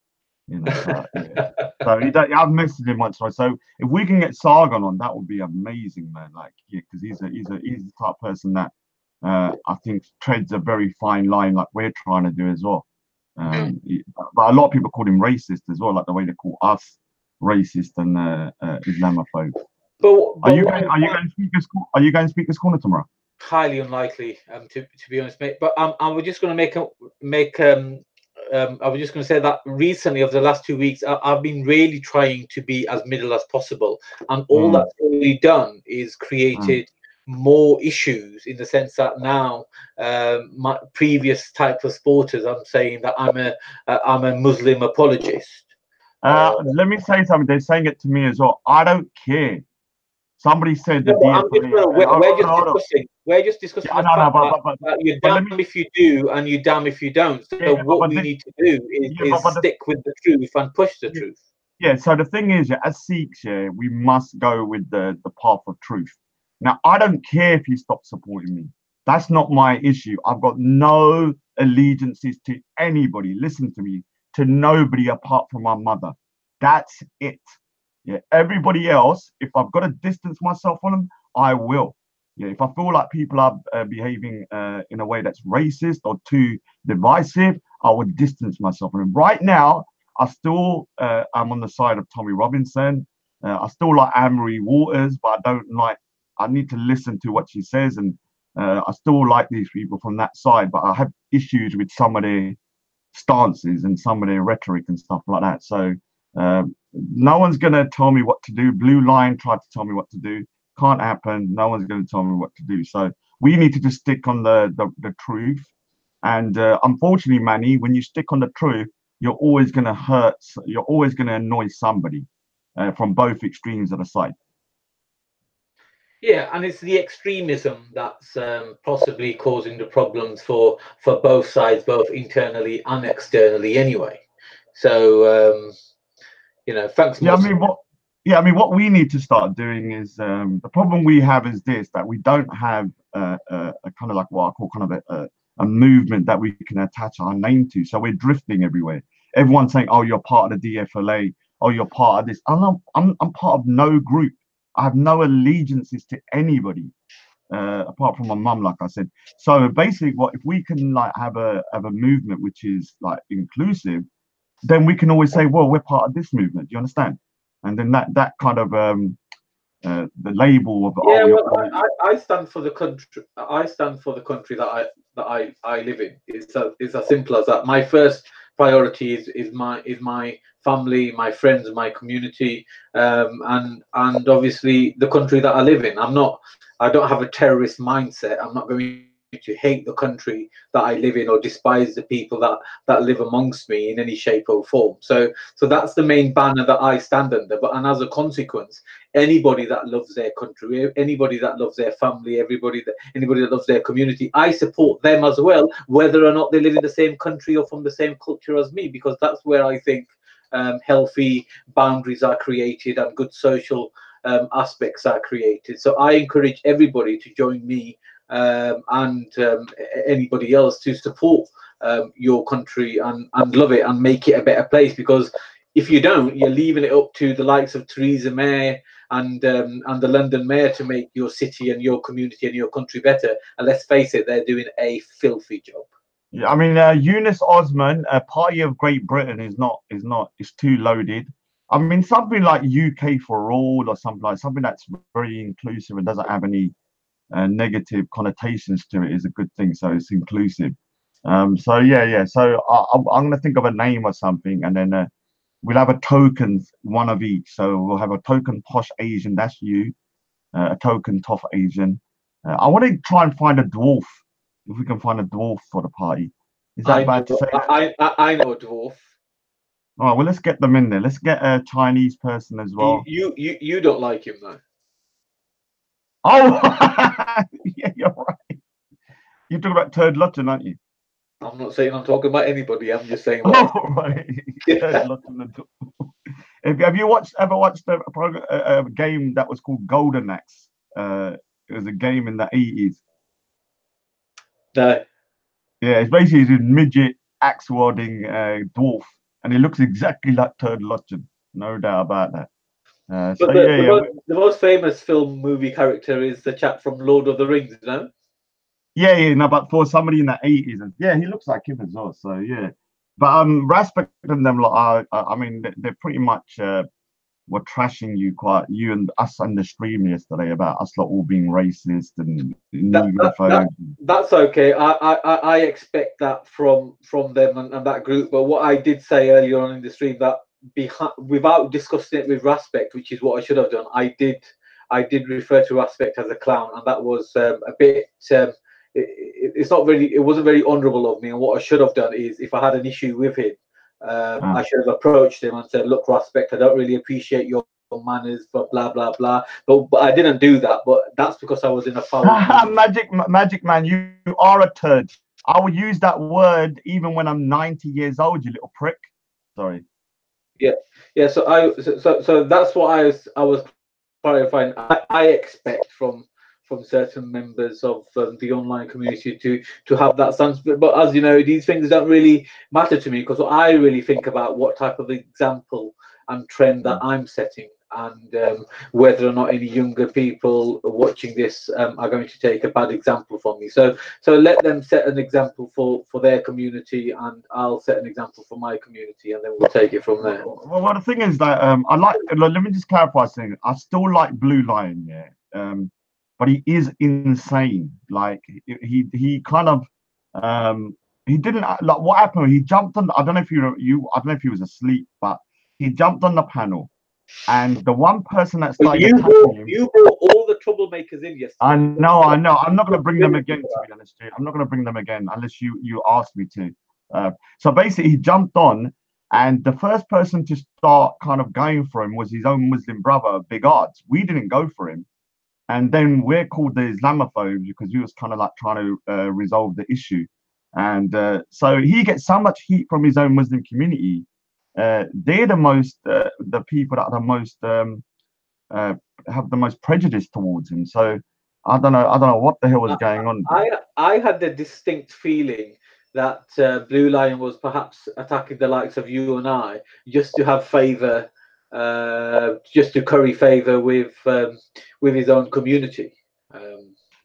but yeah. So I've messaged him once, right? So if we can get Sargon on, that would be amazing, man. Like, yeah, because he's the type of person that I think treads a very fine line, like we're trying to do as well. But a lot of people call him racist as well, like the way they call us racist and Islamophobe. Are But you what going? Are you going to speakers? Are you going to speakers corner tomorrow? highly unlikely, to be honest, mate. But I was just going to make I was just going to say that recently, over the last 2 weeks, I've been really trying to be as middle as possible, and all Mm, that's really done is mm. created more issues in the sense that now my previous type of supporters, I'm saying that I'm a Muslim apologist. Let me say something. They're saying it to me as well. I don't care. Somebody said the No, but I'm just DFA. we're Hold just on, hold on. discussing. We're just Yeah, discussing the no, fact no, that you're but let damned me. if you do and you're damned if you don't. Yeah, So but, what but we this, need to do yeah, is stick with the truth and push the yeah, truth. yeah. So the thing is, yeah, as Sikhs, yeah, we must go with the path of truth. Now, I don't care if you stop supporting me. That's not my issue. I've got no allegiances to anybody. Listen to me, to nobody apart from my mother. That's it. Yeah. Everybody else, if I've got to distance myself from them, I will. Yeah. If I feel like people are behaving in a way that's racist or too divisive, I would distance myself from them. Right now, I still am on the side of Tommy Robinson. I still like Anne-Marie Waters, but I don't like. I need to listen to what she says, and I still like these people from that side. But I have issues with some of their stances and some of their rhetoric and stuff like that. So no one's going to tell me what to do. Blue Line tried to tell me what to do. Can't happen. No one's going to tell me what to do. So we need to just stick on the truth. And unfortunately, Manny, when you stick on the truth, you're always going to hurt. You're always going to annoy somebody from both extremes of the side. Yeah, and it's the extremism that's possibly causing the problems for both sides, both internally and externally. Anyway, so thanks Yeah, I much. mean what? Yeah, I mean what we need to start doing is the problem we have is this that we don't have a kind of like what I call kind of a movement that we can attach our name to. So we're drifting everywhere. Everyone's saying, "Oh, you're part of the DFLA. Oh, you're part of this." I'm part of no group. I have no allegiances to anybody apart from my mum, like I said. So basically, what if we can like have a movement which is like inclusive, then we can always say, well, we're part of this movement. Do you understand? And then that kind of the label of Yeah, oh, you're well, part. I stand for the country. I stand for the country that I live in. It's as simple as that. My first priority is my family, my friends, my community, and obviously the country that I live in. I don't have a terrorist mindset. I'm not going to hate the country that I live in or despise the people that live amongst me in any shape or form. So that's the main banner that I stand under. But and as a consequence, anybody that loves their country, anybody that loves their family, anybody that loves their community, I support them as well, whether or not they live in the same country or from the same culture as me, because that's where I think healthy boundaries are created and good social aspects are created. So I encourage everybody to join me and anybody else to support your country and love it and make it a better place, because if you don't, you're leaving it up to the likes of Theresa May and the London Mayor to make your city and your community and your country better. And let's face it, they're doing a filthy job. Yeah, I mean Eunice Osman, a party of Great Britain is too loaded. I mean something like UK for all or something that's very inclusive and doesn't have any negative connotations to it is a good thing. So it's inclusive. So yeah. So I'm going to think of a name or something, and then we'll have a token, one of each. So we'll have a token posh Asian, that's you, a token tough Asian. I want to try and find a dwarf, if we can find a dwarf for the party. Is that I bad to know, say? I know a dwarf. All right, well, let's get them in there. Let's get a Chinese person as well. You don't like him though. Oh, yeah, you're right. You're talking about Turd Lutton, aren't you? I'm not saying I'm talking about anybody. I'm just saying what Oh, right. Turd Lutton. Have you ever watched a game that was called Golden Axe? It was a game in the 80s. no. Yeah, it's basically a midget axe wielding dwarf, and he looks exactly like Turd Lutton, no doubt about that. So But yeah, yeah, the most famous film movie character is the chap from Lord of the Rings, you know? yeah. No, but for somebody in the 80s, yeah, he looks like him as well. So yeah, but respect them. Like, I mean, they're pretty much were trashing you and us on the stream yesterday about us like all being racist and That that that negrophobes. that's okay. I expect that from them and that group. But what I did say earlier on in the stream, that without discussing it with Respect, which is what I should have done, I did refer to Respect as a clown, and that was a bit. It's not really. It wasn't very honourable of me. And what I should have done is, if I had an issue with him, Uh, I should have approached him and said, "Look, Respect, I don't really appreciate your manners, but blah blah blah." But I didn't do that. But that's because I was in a foul mood. magic man, you are a turd. I will use that word even when I'm 90 years old, you little prick. Sorry. Yeah, yeah. So that's what I was clarifying. I expect certain members of the online community to have that stance. But as you know, these things don't really matter to me, because I really think about what type of example and trend that I'm setting, and whether or not any younger people watching this are going to take a bad example from me. So let them set an example for their community, and I'll set an example for my community, and then we'll take it from there. Well, the thing is that I like. Let me just clarify something. I still like Blue Lion, yeah. But he is insane. Like he kind of he didn't like what happened. He jumped on. I don't know if you. I don't know if he was asleep, but he jumped on the panel, and the one person that But started attacking him. you brought all the troublemakers in yesterday. I know, I know. I'm not going to bring them again, to be honest. I'm not going to bring them again unless you ask me to. So basically, he jumped on, and the first person to start kind of going for him was his own Muslim brother, Big Arts. We didn't go for him, and then we're called the Islamophobes because we was kind of like trying to resolve the issue, and so he gets so much heat from his own Muslim community. They're the people that are the most have the most prejudice towards him. So I don't know what the hell was going on. I had the distinct feeling that Blue Lion was perhaps attacking the likes of you and I just to have favour, just to curry favour with his own community.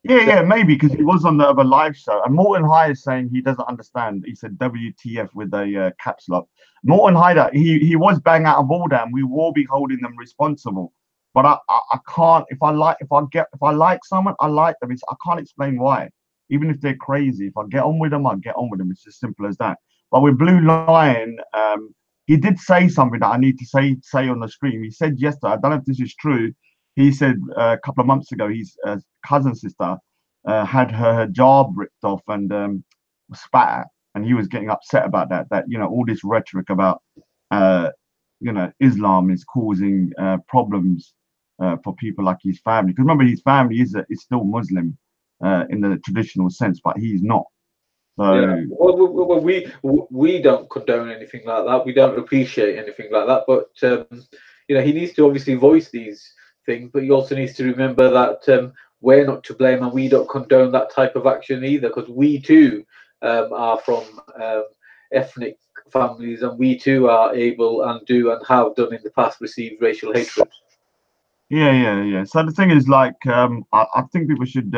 Yeah, maybe because he was on the other live show, and Morton High is saying he doesn't understand. He said WTF with a caps lock. Morton High, he was bang out of order, and we will be holding them responsible. But I can't. If I like someone, I like them. I can't explain why. Even if they're crazy, if I get on with them, I get on with them. It's as simple as that. But with Blue Lion, he did say something that I need to say on the stream. He said yesterday, I don't know if this is true. He said a couple of months ago, his cousin sister had her hijab ripped off and spat at, and he was getting upset about that. That all this rhetoric about Islam is causing problems for people like his family. Because remember, his family is still Muslim in the traditional sense, but he's not. So yeah, well, we don't condone anything like that. We don't appreciate anything like that. But he needs to obviously voice these things, but he also needs to remember that we're not to blame, and we don't condone that type of action either, because we too are from ethnic families, and we too are able and do and have done in the past received racial hatred. Yeah. So the thing is, like, I think people should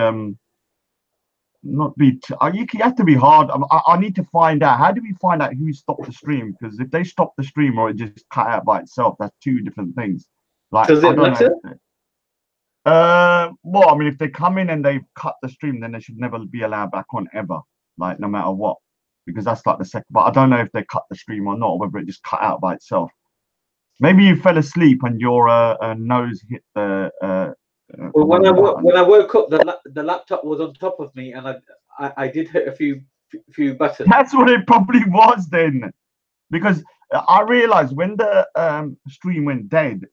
not be. You have to be hard. I need to find out. How do we find out who stopped the stream? Because if they stop the stream or it just cut out by itself, that's two different things. Like, Does it matter? Well, I mean, if they come in and they've cut the stream, then they should never be allowed back on ever, like no matter what, because that's like the second. But I don't know if they cut the stream or not, or whether it just cut out by itself. Maybe you fell asleep and your nose hit the. Well, when I woke up, the laptop was on top of me, and I did hit a few buttons. That's what it probably was then, because I realized when the stream went dead,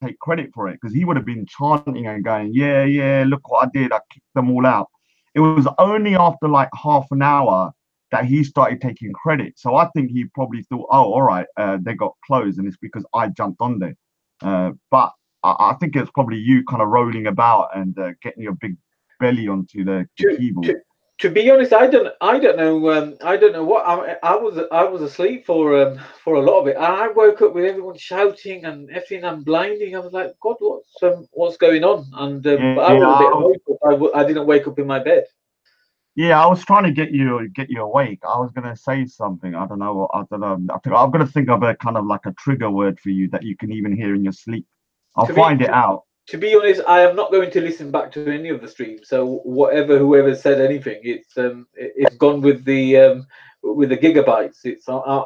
take credit for it, because he would have been chanting and going, yeah, look what I did, I kicked them all out. It was only after like half an hour that he started taking credit. So I think he probably thought, oh, all right, they got closed, and it's because I jumped on there. But I think it's probably you kind of rolling about and getting your big belly onto the keyboard. To be honest, I don't know. I don't know what I was asleep for a lot of it, and I woke up with everyone shouting and everything and blinding. I was like, God, what's going on? And but I was a bit I didn't wake up in my bed. Yeah, I was trying to get you awake. I was gonna say something. I don't know. I think I'm gonna think of a kind of like a trigger word for you that you can even hear in your sleep. I'll find it out. To be honest, I am not going to listen back to any of the streams. So whoever said anything, it's gone with the gigabytes.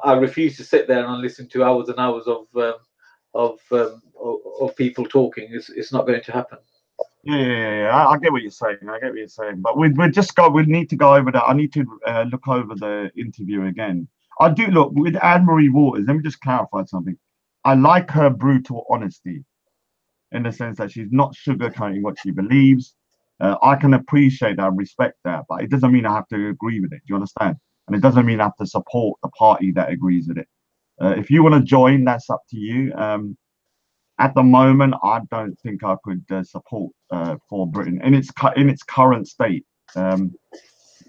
I refuse to sit there and listen to hours and hours of people talking. It's not going to happen. Yeah. I get what you're saying. But we need to go over that. I need to look over the interview again. I do look with Anne-Marie Waters. Let me just clarify something. I like her brutal honesty, in the sense that she's not sugarcoating what she believes. I can appreciate that, respect that, but it doesn't mean I have to agree with it. Do you understand? And it doesn't mean I have to support the party that agrees with it. If you want to join, that's up to you. at the moment, I don't think I could support for Britain in its current state.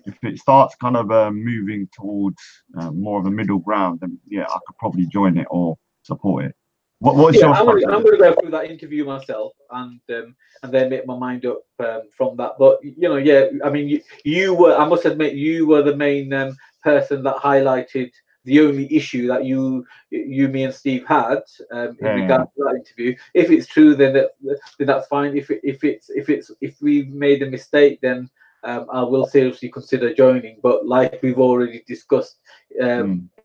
If it starts kind of moving towards more of a middle ground, then yeah, I could probably join it or support it. What's Yeah, your stance? I'm going to go through that interview myself and then make my mind up from that. But yeah, I mean, you were, I must admit, you were the main person that highlighted the only issue that me and Steve had in Yeah, regards to that interview. If it's true, then that's fine. If we made a mistake, then I will seriously consider joining. But like we've already discussed,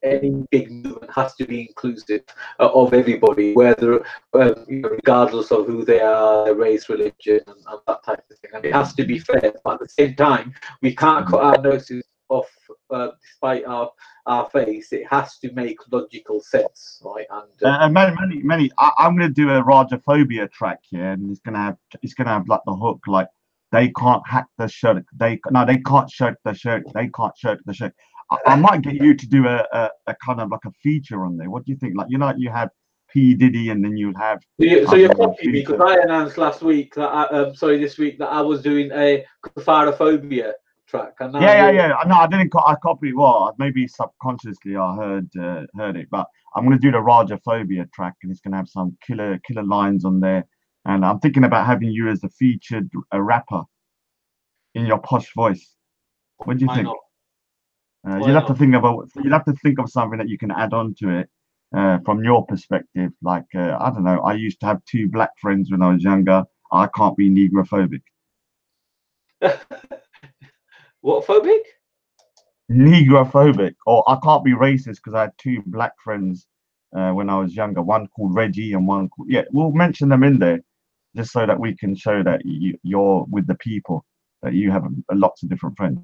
any big movement has to be inclusive of everybody, whether regardless of who they are, their race, religion, and that type of thing. And it has to be fair, but at the same time, we can't cut our noses off despite our face. It has to make logical sense, right? And many. I'm going to do a Rajaphobia track here, and it's gonna have like the hook, like they can't hack the shirt. They can't shirt the shirt. They can't shirt the shirt. I might get you to do a kind of like a feature on there. What do you think? Like you have P Diddy, and then you'll have. So you're copying me because I announced last week that this week that I was doing a Kafarophobia track, and now yeah. No, I didn't. I copied. Well, maybe subconsciously I heard it, but I'm gonna do the Rajaphobia track, and it's gonna have some killer lines on there. And I'm thinking about having you as a featured rapper in your posh voice. What do you think? You'll have to think of something that you can add on to it from your perspective. Like I don't know. I used to have 2 black friends when I was younger. I can't be negrophobic. What phobic? Negrophobic, or I can't be racist because I had 2 black friends when I was younger. One called Reggie and one called, yeah. We'll mention them in there just so that we can show that you're with the people, that you have lots of different friends.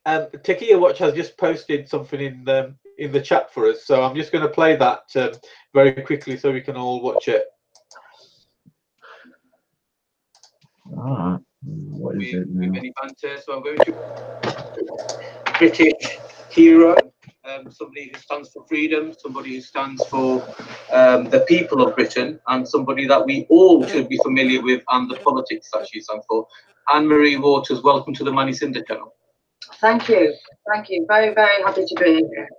Takia Watch has just posted something in the chat for us, so I'm just going to play that very quickly so we can all watch it. What is it now? With any banter, so I'm going to British hero, somebody who stands for freedom, somebody who stands for the people of Britain, and somebody that we all should be familiar with and the politics that she stands for. Anne-Marie Waters, welcome to the Manny Sinder channel. Thank you. Very, very happy to be here.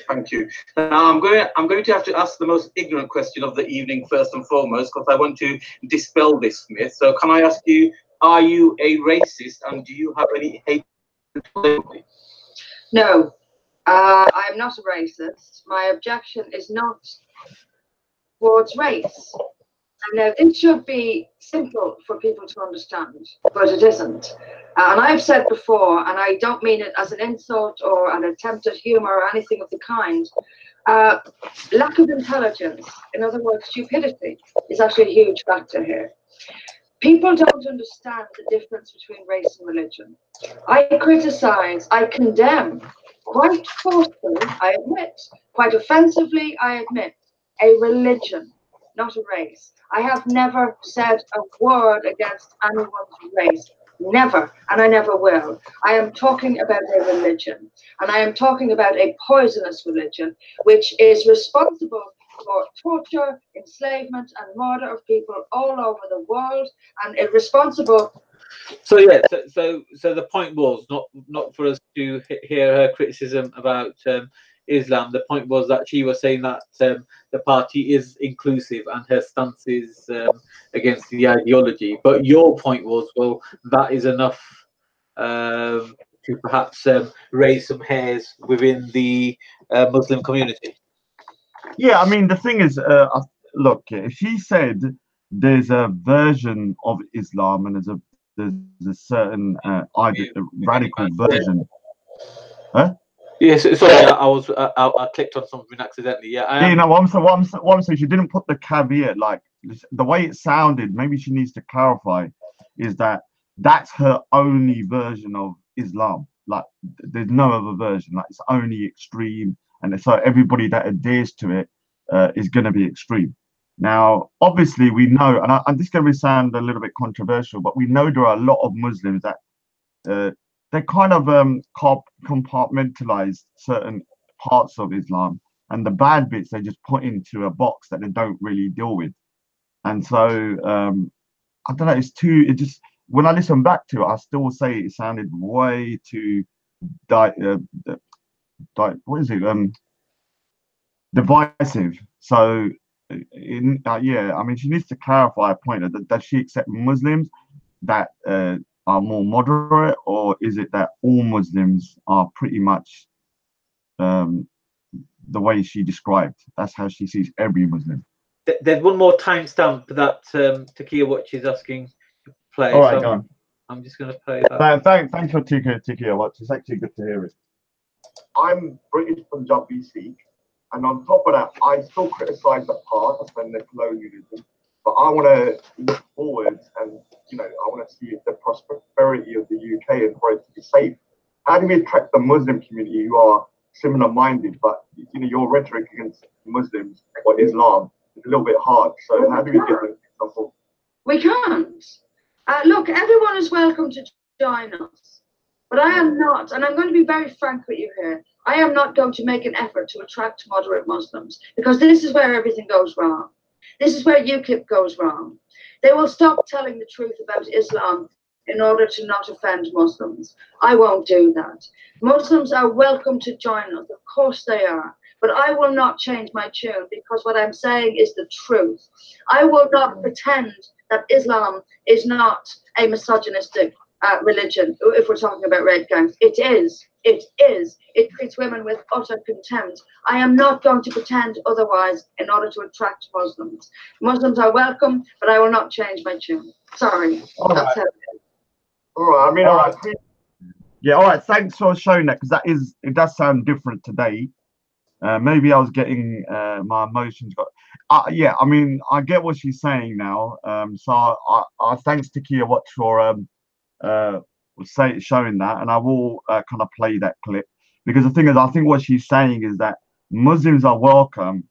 Thank you. Now I'm going to have to ask the most ignorant question of the evening first and foremost, because I want to dispel this myth. So can I ask you, are you a racist, and do you have any hate? No, I'm not a racist. My objection is not towards race. Now, this should be simple for people to understand, but it isn't. And I've said before, and I don't mean it as an insult or an attempt at humor or anything of the kind, lack of intelligence, in other words, stupidity, is actually a huge factor here. People don't understand the difference between race and religion. I criticize, I condemn, quite forcefully, I admit, quite offensively, I admit, a religion, not a race. I have never said a word against anyone's race. Never, and I never will. I am talking about a religion, and I am talking about a poisonous religion, which is responsible for torture, enslavement, and murder of people all over the world, and is responsible. So yeah, so the point was not for us to hear her criticism about Islam. The point was that she was saying that the party is inclusive and her stance is against the ideology. But your point was, well, that is enough to perhaps raise some hairs within the Muslim community. Yeah, I mean, the thing is, look, she said there's a version of Islam and there's a certain radical version. Huh? Yes, sorry, I clicked on something accidentally. Yeah, you know, what I'm saying, she didn't put the caveat, like the way it sounded. Maybe she needs to clarify, is that that's her only version of Islam. Like, there's no other version. Like, it's only extreme, and so everybody that adheres to it is going to be extreme. Now, obviously, we know, and this is going to sound a little bit controversial, but we know there are a lot of Muslims that they kind of compartmentalize certain parts of Islam, and the bad bits they just put into a box that they don't really deal with. And so I don't know. It's too. It just when I listen back to it, I still say it sounded way too what is it? Divisive. So, yeah, I mean, she needs to clarify a point. Does she accept Muslims that are more moderate, or is it that all Muslims are pretty much um, the way she described? That's how she sees every Muslim. There's one more timestamp that Takia Watch is asking to play. All right, go on. I'm just going to play that. Thanks for Takia Watch. It's actually good to hear it. I'm British Punjabi Sikh, and on top of that, I still criticise the past and the colonialism, but I want to look forwards and, I want to see the prosperity of the UK and for it to be safe. How do we attract the Muslim community who are similar-minded, but, your rhetoric against Muslims or Islam is a little bit hard. So how do we get an example? We can't. Look, everyone is welcome to join us. But I am not, and I'm going to be very frank with you here, I am not going to make an effort to attract moderate Muslims, because this is where everything goes wrong. This is where UKIP goes wrong. They will stop telling the truth about Islam in order to not offend Muslims. I won't do that. Muslims are welcome to join us. Of course they are. But I will not change my tune, because what I'm saying is the truth. I will not pretend that Islam is not a misogynistic religion, if we're talking about red gangs. It is. It is. It treats women with utter contempt. I am not going to pretend otherwise in order to attract Muslims. Muslims are welcome, but I will not change my tune. Sorry. All That's right. it. All right. I mean, all right. Yeah. All right. Thanks for showing that, because it does sound different today. Maybe I was getting my emotions got. Yeah. I mean, I get what she's saying now. So I thanks to Kia Watch for showing that, and I will kind of play that clip, because the thing is, I think what she's saying is that Muslims are welcome,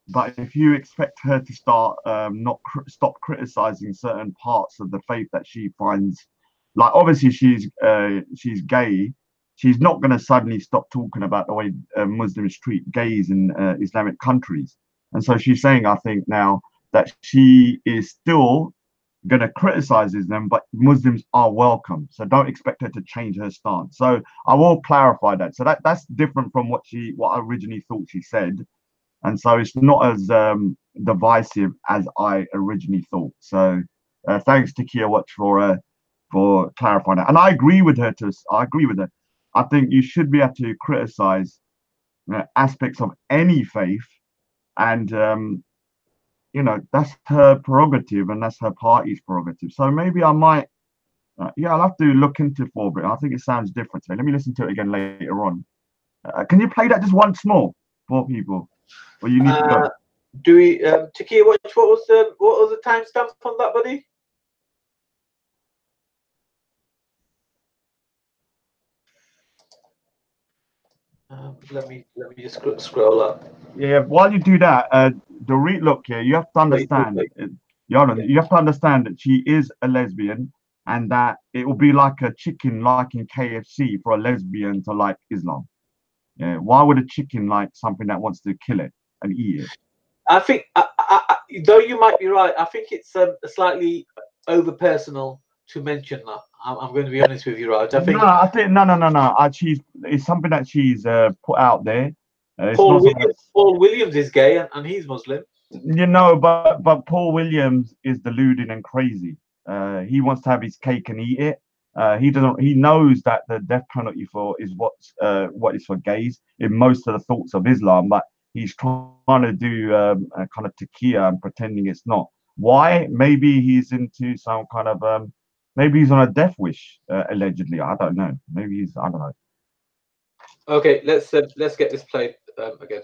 but if you expect her to start not stop criticizing certain parts of the faith that she finds, like obviously she's gay, she's not going to suddenly stop talking about the way Muslims treat gays in Islamic countries. And so she's saying, I think now, that she is still going to criticize them, but Muslims are welcome. So don't expect her to change her stance. So I will clarify that. So that's different from what I originally thought she said. And so it's not as divisive as I originally thought. So thanks to Kia Watch for clarifying that. And I agree with her. I agree with her. I think you should be able to criticize aspects of any faith, and that's her prerogative, and that's her party's prerogative. So maybe I might, I'll have to look into it for a bit. I think it sounds different to me. Let me listen to it again later on. Can you play that just once more for people? Or you need to go? Do we, Takia, what was the timestamp on that, buddy? Let me just scroll up. Yeah, while you do that, look here, you have to understand, you have to understand that she is a lesbian, and that it will be like a chicken liking KFC for a lesbian to like Islam. Yeah, why would a chicken like something that wants to kill it and eat it? I think, though you might be right, I think it's slightly over personal to mention that. I'm going to be honest with you, Raj. I think no. It's something that she's put out there. Paul Williams is gay and he's Muslim. But Paul Williams is deluded and crazy. He wants to have his cake and eat it. He knows that the death penalty is what is for gays in most of the thoughts of Islam, but he's trying to do kind of taqiyya and pretending it's not. Why? Maybe he's into some kind of maybe he's on a death wish, allegedly. I don't know. I don't know. Okay, let's get this played again.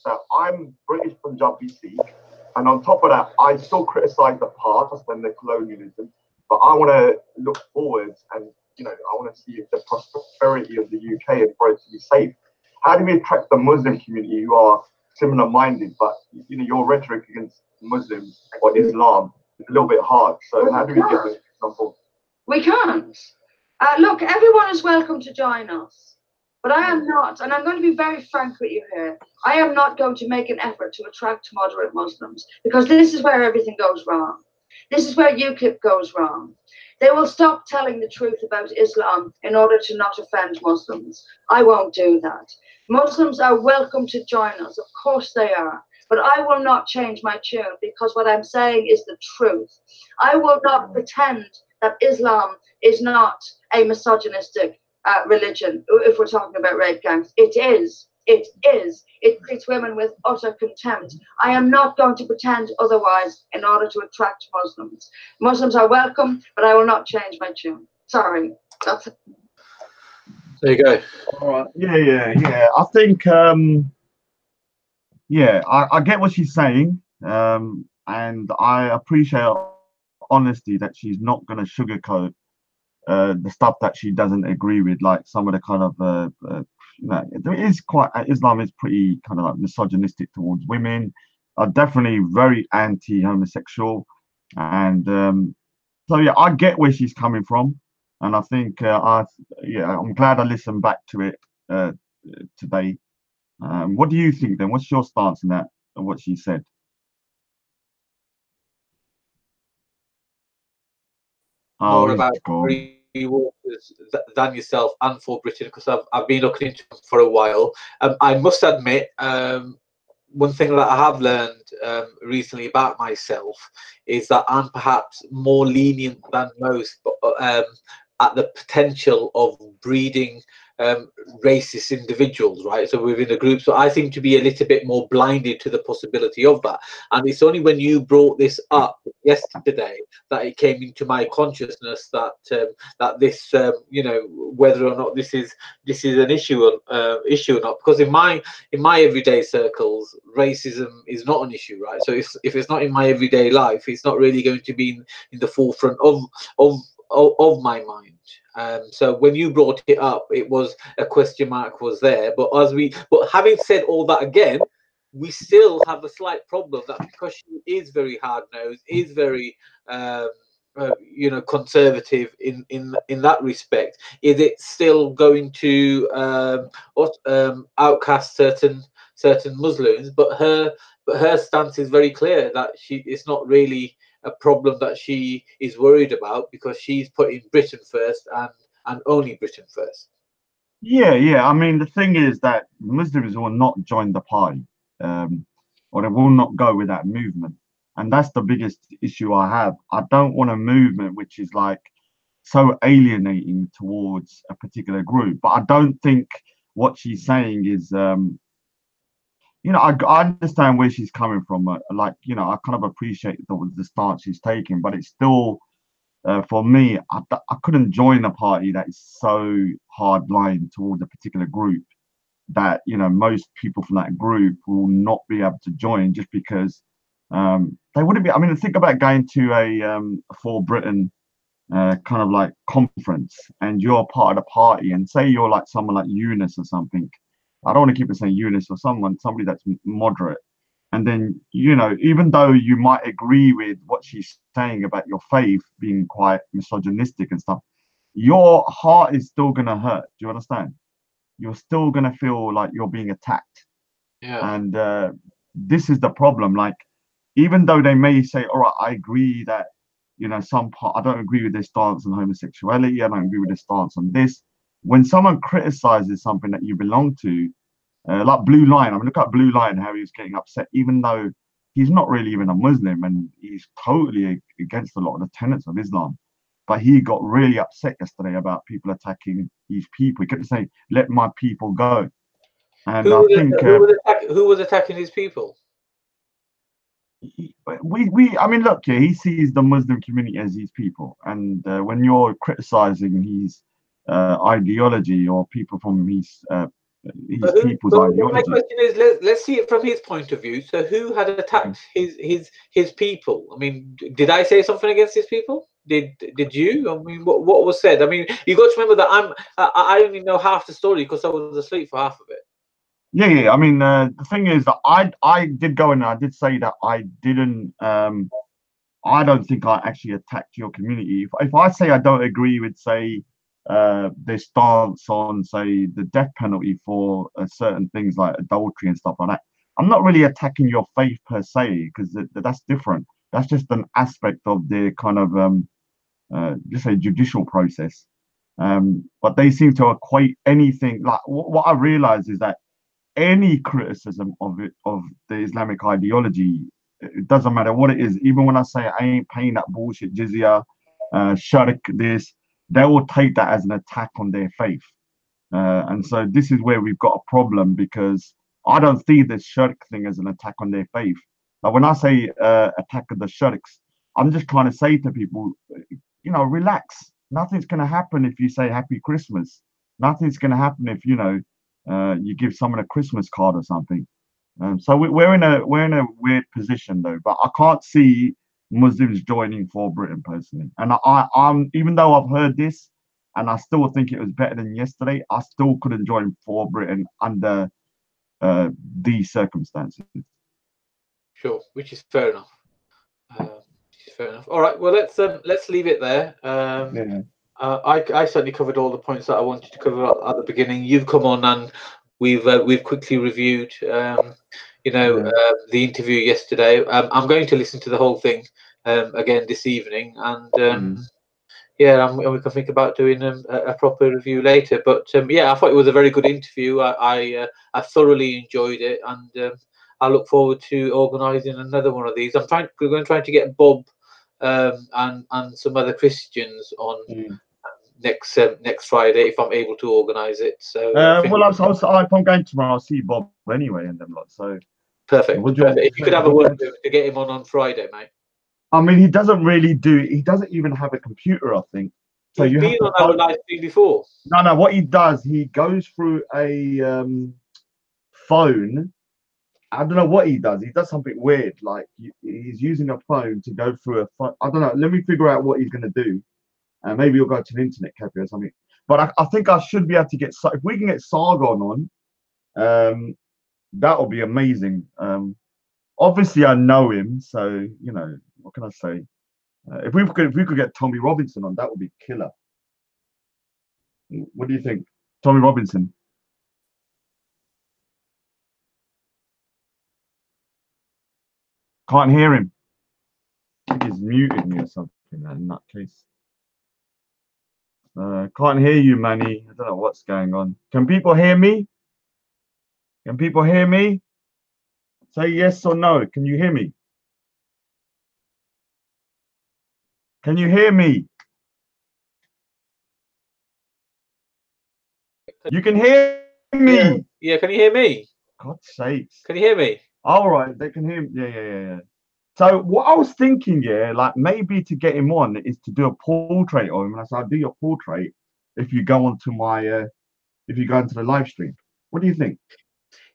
So I'm British Punjabi Sikh, and on top of that, I still criticise the past and the colonialism, but I want to look forwards and I want to see the prosperity of the UK and for it to be safe. How do we attract the Muslim community who are similar-minded, but your rhetoric against Muslims or Islam is a little bit hard. So how do we get an example? We can't. Look, everyone is welcome to join us. But I am not, and I'm going to be very frank with you here, I am not going to make an effort to attract moderate Muslims, because this is where everything goes wrong. This is where UKIP goes wrong. They will stop telling the truth about Islam in order to not offend Muslims. I won't do that. Muslims are welcome to join us, of course they are. But I will not change my tune, because what I'm saying is the truth. I will not pretend that Islam is not a misogynistic religion, if we're talking about rape gangs. It is. It is. It treats women with utter contempt. I am not going to pretend otherwise in order to attract Muslims. Muslims are welcome, but I will not change my tune. Sorry. That's it. There you go. All right. Yeah. I think, yeah, I get what she's saying, and I appreciate her honesty that she's not going to sugarcoat the stuff that she doesn't agree with, like some of the kind of, there is quite, Islam is pretty kind of like misogynistic towards women, are definitely very anti-homosexual, and so yeah, I get where she's coming from, and I think I'm glad I listened back to it today. What do you think then? What's your stance on that, on what she said? Oh, More he's about gone. waters than yourself and for Britain, because I've been looking into them for a while. I must admit, one thing that I have learned recently about myself is that I'm perhaps more lenient than most, at the potential of breeding racist individuals, right? So within a group, so I seem to be a little bit more blinded to the possibility of that. And it's only when you brought this up yesterday that it came into my consciousness that that this, whether or not this is an issue or not. Because in my everyday circles, racism is not an issue, right? So if it's not in my everyday life, it's not really going to be in the forefront of my mind. So when you brought it up, it was a question mark was there. But having said all that, again, we still have a slight problem that because she is very hard nosed, is very conservative in that respect, is it still going to outcast certain Muslims? But her stance is very clear that it's not really a problem that she is worried about, because she's putting Britain first and only Britain first. Yeah. I mean, the thing is that Muslims will not join the party, or they will not go with that movement, and that's the biggest issue I have. I don't want a movement which is like so alienating towards a particular group. But I don't think what she's saying is, I understand where she's coming from. I kind of appreciate the stance she's taking, but it's still, for me, I couldn't join a party that is so hard line towards a particular group that most people from that group will not be able to join, just because they wouldn't be. I mean, think about going to a For Britain kind of like conference, and you're part of the party, and say you're like someone like Eunice or something. I don't want to keep it saying Eunice, or somebody that's moderate. And then, even though you might agree with what she's saying about your faith being quite misogynistic and stuff, your heart is still going to hurt. Do you understand? You're still going to feel like you're being attacked. Yeah. And this is the problem. Like, even though they may say, all right, I agree that, I don't agree with their stance on homosexuality, I don't agree with their stance on this. When someone criticizes something that you belong to, like Blue Lion. I mean, look at Blue Lion, how he was getting upset, even though he's not really even a Muslim and he's totally against a lot of the tenets of Islam. But he got really upset yesterday about people attacking his people. He kept saying, "Let my people go." And I think who was attacking his people? I mean, look, yeah, he sees the Muslim community as his people, and when you're criticizing his ideology, or people from his people's My ideology. question is, let's see it from his point of view. So who had attacked his people? I mean, did I say something against his people? Did you? I mean, what was said? I mean, you got to remember that I only know half the story because I was asleep for half of it. Yeah. I mean, the thing is that I did go and I did say that I didn't. I don't think I actually attacked your community. If I say I don't agree with, say, their stance on, say, the death penalty for certain things like adultery and stuff like that. I'm not really attacking your faith per se, because that's different. That's just an aspect of the kind of just a judicial process. But they seem to equate anything, like what I realize is that any criticism of the Islamic ideology, it doesn't matter what it is. Even when I say I ain't paying that bullshit jizya, shirk this, they will take that as an attack on their faith. And so this is where we've got a problem, because I don't see this shirk thing as an attack on their faith. Like when I say attack of the shirks, I'm just trying to say to people, relax. Nothing's going to happen if you say Happy Christmas. Nothing's going to happen if you give someone a Christmas card or something. So we're in a weird position though. But I can't see Muslims joining for Britain personally. And I'm even though I've heard this, and I still think it was better than yesterday, I still couldn't join for Britain under these circumstances. Sure, which is fair enough. Fair enough. All right. Well, let's leave it there. Yeah. I certainly covered all the points that I wanted to cover at the beginning. You've come on and we've quickly reviewed, the interview yesterday. I'm going to listen to the whole thing again this evening, and we can think about doing a proper review later. But I thought it was a very good interview. I thoroughly enjoyed it, and I look forward to organising another one of these. We're going to try to get Bob and some other Christians on next Friday if I'm able to organise it. So if I'm going tomorrow, I'll see Bob anyway, and them lot. So perfect. If you could have a word to get him on Friday, mate. I mean, he doesn't even have a computer, I think. So He's been on our live stream before. No, what he does, he goes through a phone. I don't know what he does. He does something weird, like he's using a phone to go through a phone. I don't know. Let me figure out what he's going to do. Maybe he'll go to an internet cafe or something. But I think I should be able to get, if we can get Sargon on, that'll be amazing. Obviously, I know him, so what can I say? If we could get Tommy Robinson on, that would be killer. What do you think, Tommy Robinson? Can't hear him. He's muted me or something. In that case, can't hear you, Manny. I don't know what's going on. Can people hear me? Can people hear me? Say yes or no. Can you hear me? Can you hear me? You can hear me. Yeah, can you hear me? God's sakes. Can you hear me? All right, they can hear me. Yeah. So what I was thinking, like maybe to get him on is to do a portrait of him. And I said, I'll do your portrait if you go onto if you go into the live stream. What do you think?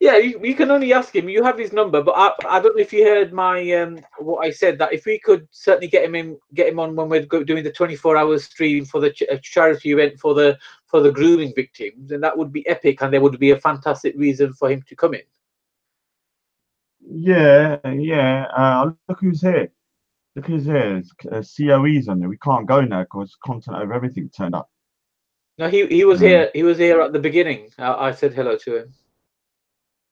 Yeah, you can only ask him. You have his number, but I don't know if you heard my what I said, that if we could certainly get him on when we're doing the 24-hour stream for the charity event for the grooming victims, then that would be epic, and there would be a fantastic reason for him to come in. Yeah. Look who's here. Look who's here. COE's on there. We can't go now because content over everything turned up. No, he was here. He was here at the beginning. I said hello to him.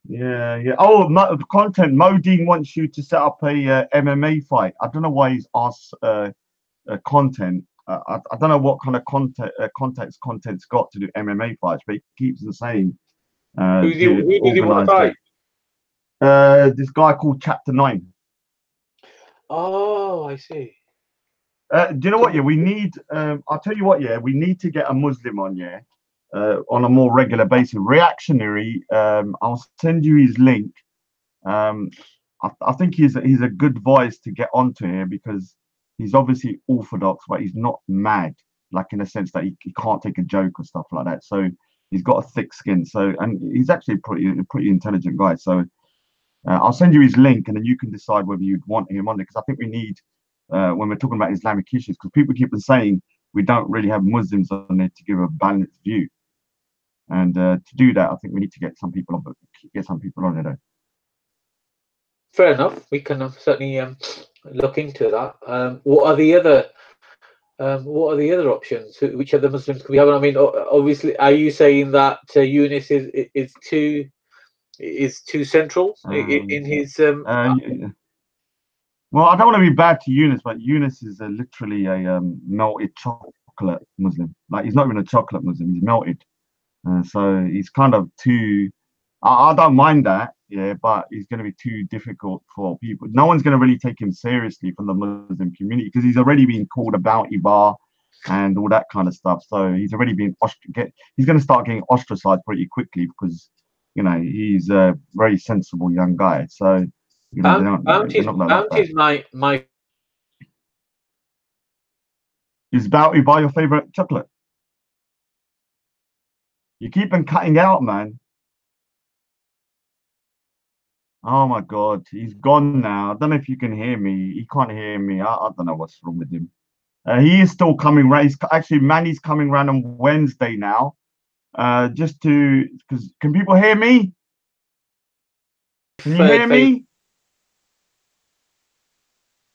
Yeah. Oh, content. Modine wants you to set up a MMA fight. I don't know why he's asked content. I don't know what kind of content's got to do MMA fights, but he keeps on saying. Who do you want to fight? This guy called Chapter 9. Oh, I see. Do you know what? Yeah, we need. I'll tell you what. Yeah, we need to get a Muslim on. Yeah, on a more regular basis. Reactionary. I'll send you his link. I think he's a good voice to get onto here, because he's obviously orthodox, but he's not mad, like in a sense that he can't take a joke or stuff like that. So he's got a thick skin. So, and he's actually a pretty intelligent guy. So I'll send you his link, and then you can decide whether you'd want him on there, because I think we need, when we're talking about Islamic issues, because people keep on saying we don't really have Muslims on there to give a balanced view. And to do that, I think we need to get some people on there. Fair enough. We can certainly look into that. What are the other What are the other options? Which other Muslims could we have? I mean, obviously, are you saying that Yunus is too central in his? y- well, I don't want to be bad to Eunice, but Eunice is literally a melted chocolate Muslim. Like he's not even a chocolate Muslim; he's melted. So he's kind of too. I don't mind that, yeah, but he's going to be too difficult for people. No one's going to really take him seriously from the Muslim community because he's already been called a bounty bar and all that kind of stuff. So he's already been he's going to start getting ostracized pretty quickly because he's a very sensible young guy. So they're not going to like that. Bounty's my. Is bounty bar your favorite chocolate? You keep on cutting out, man. Oh my God, he's gone now. I don't know if you can hear me. He can't hear me. I don't know what's wrong with him. He is still coming round. Actually, Manny's coming round on Wednesday now. Just to, because can people hear me? Can you hear me?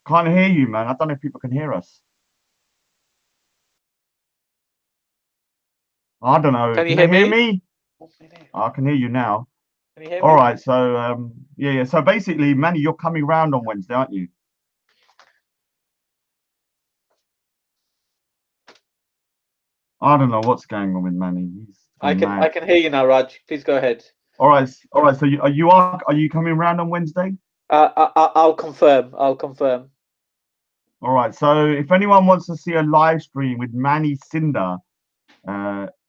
Can't hear you, man. I don't know if people can hear us. I don't know. Can you they hear hear me? I can hear you now. Can you hear All me? right. So yeah. So basically, Manny, you're coming round on Wednesday, aren't you? I don't know what's going on with Manny. I can hear you now, Raj. Please go ahead. All right. So are you coming round on Wednesday? I'll confirm. I'll confirm. All right. So if anyone wants to see a live stream with Manny Sinder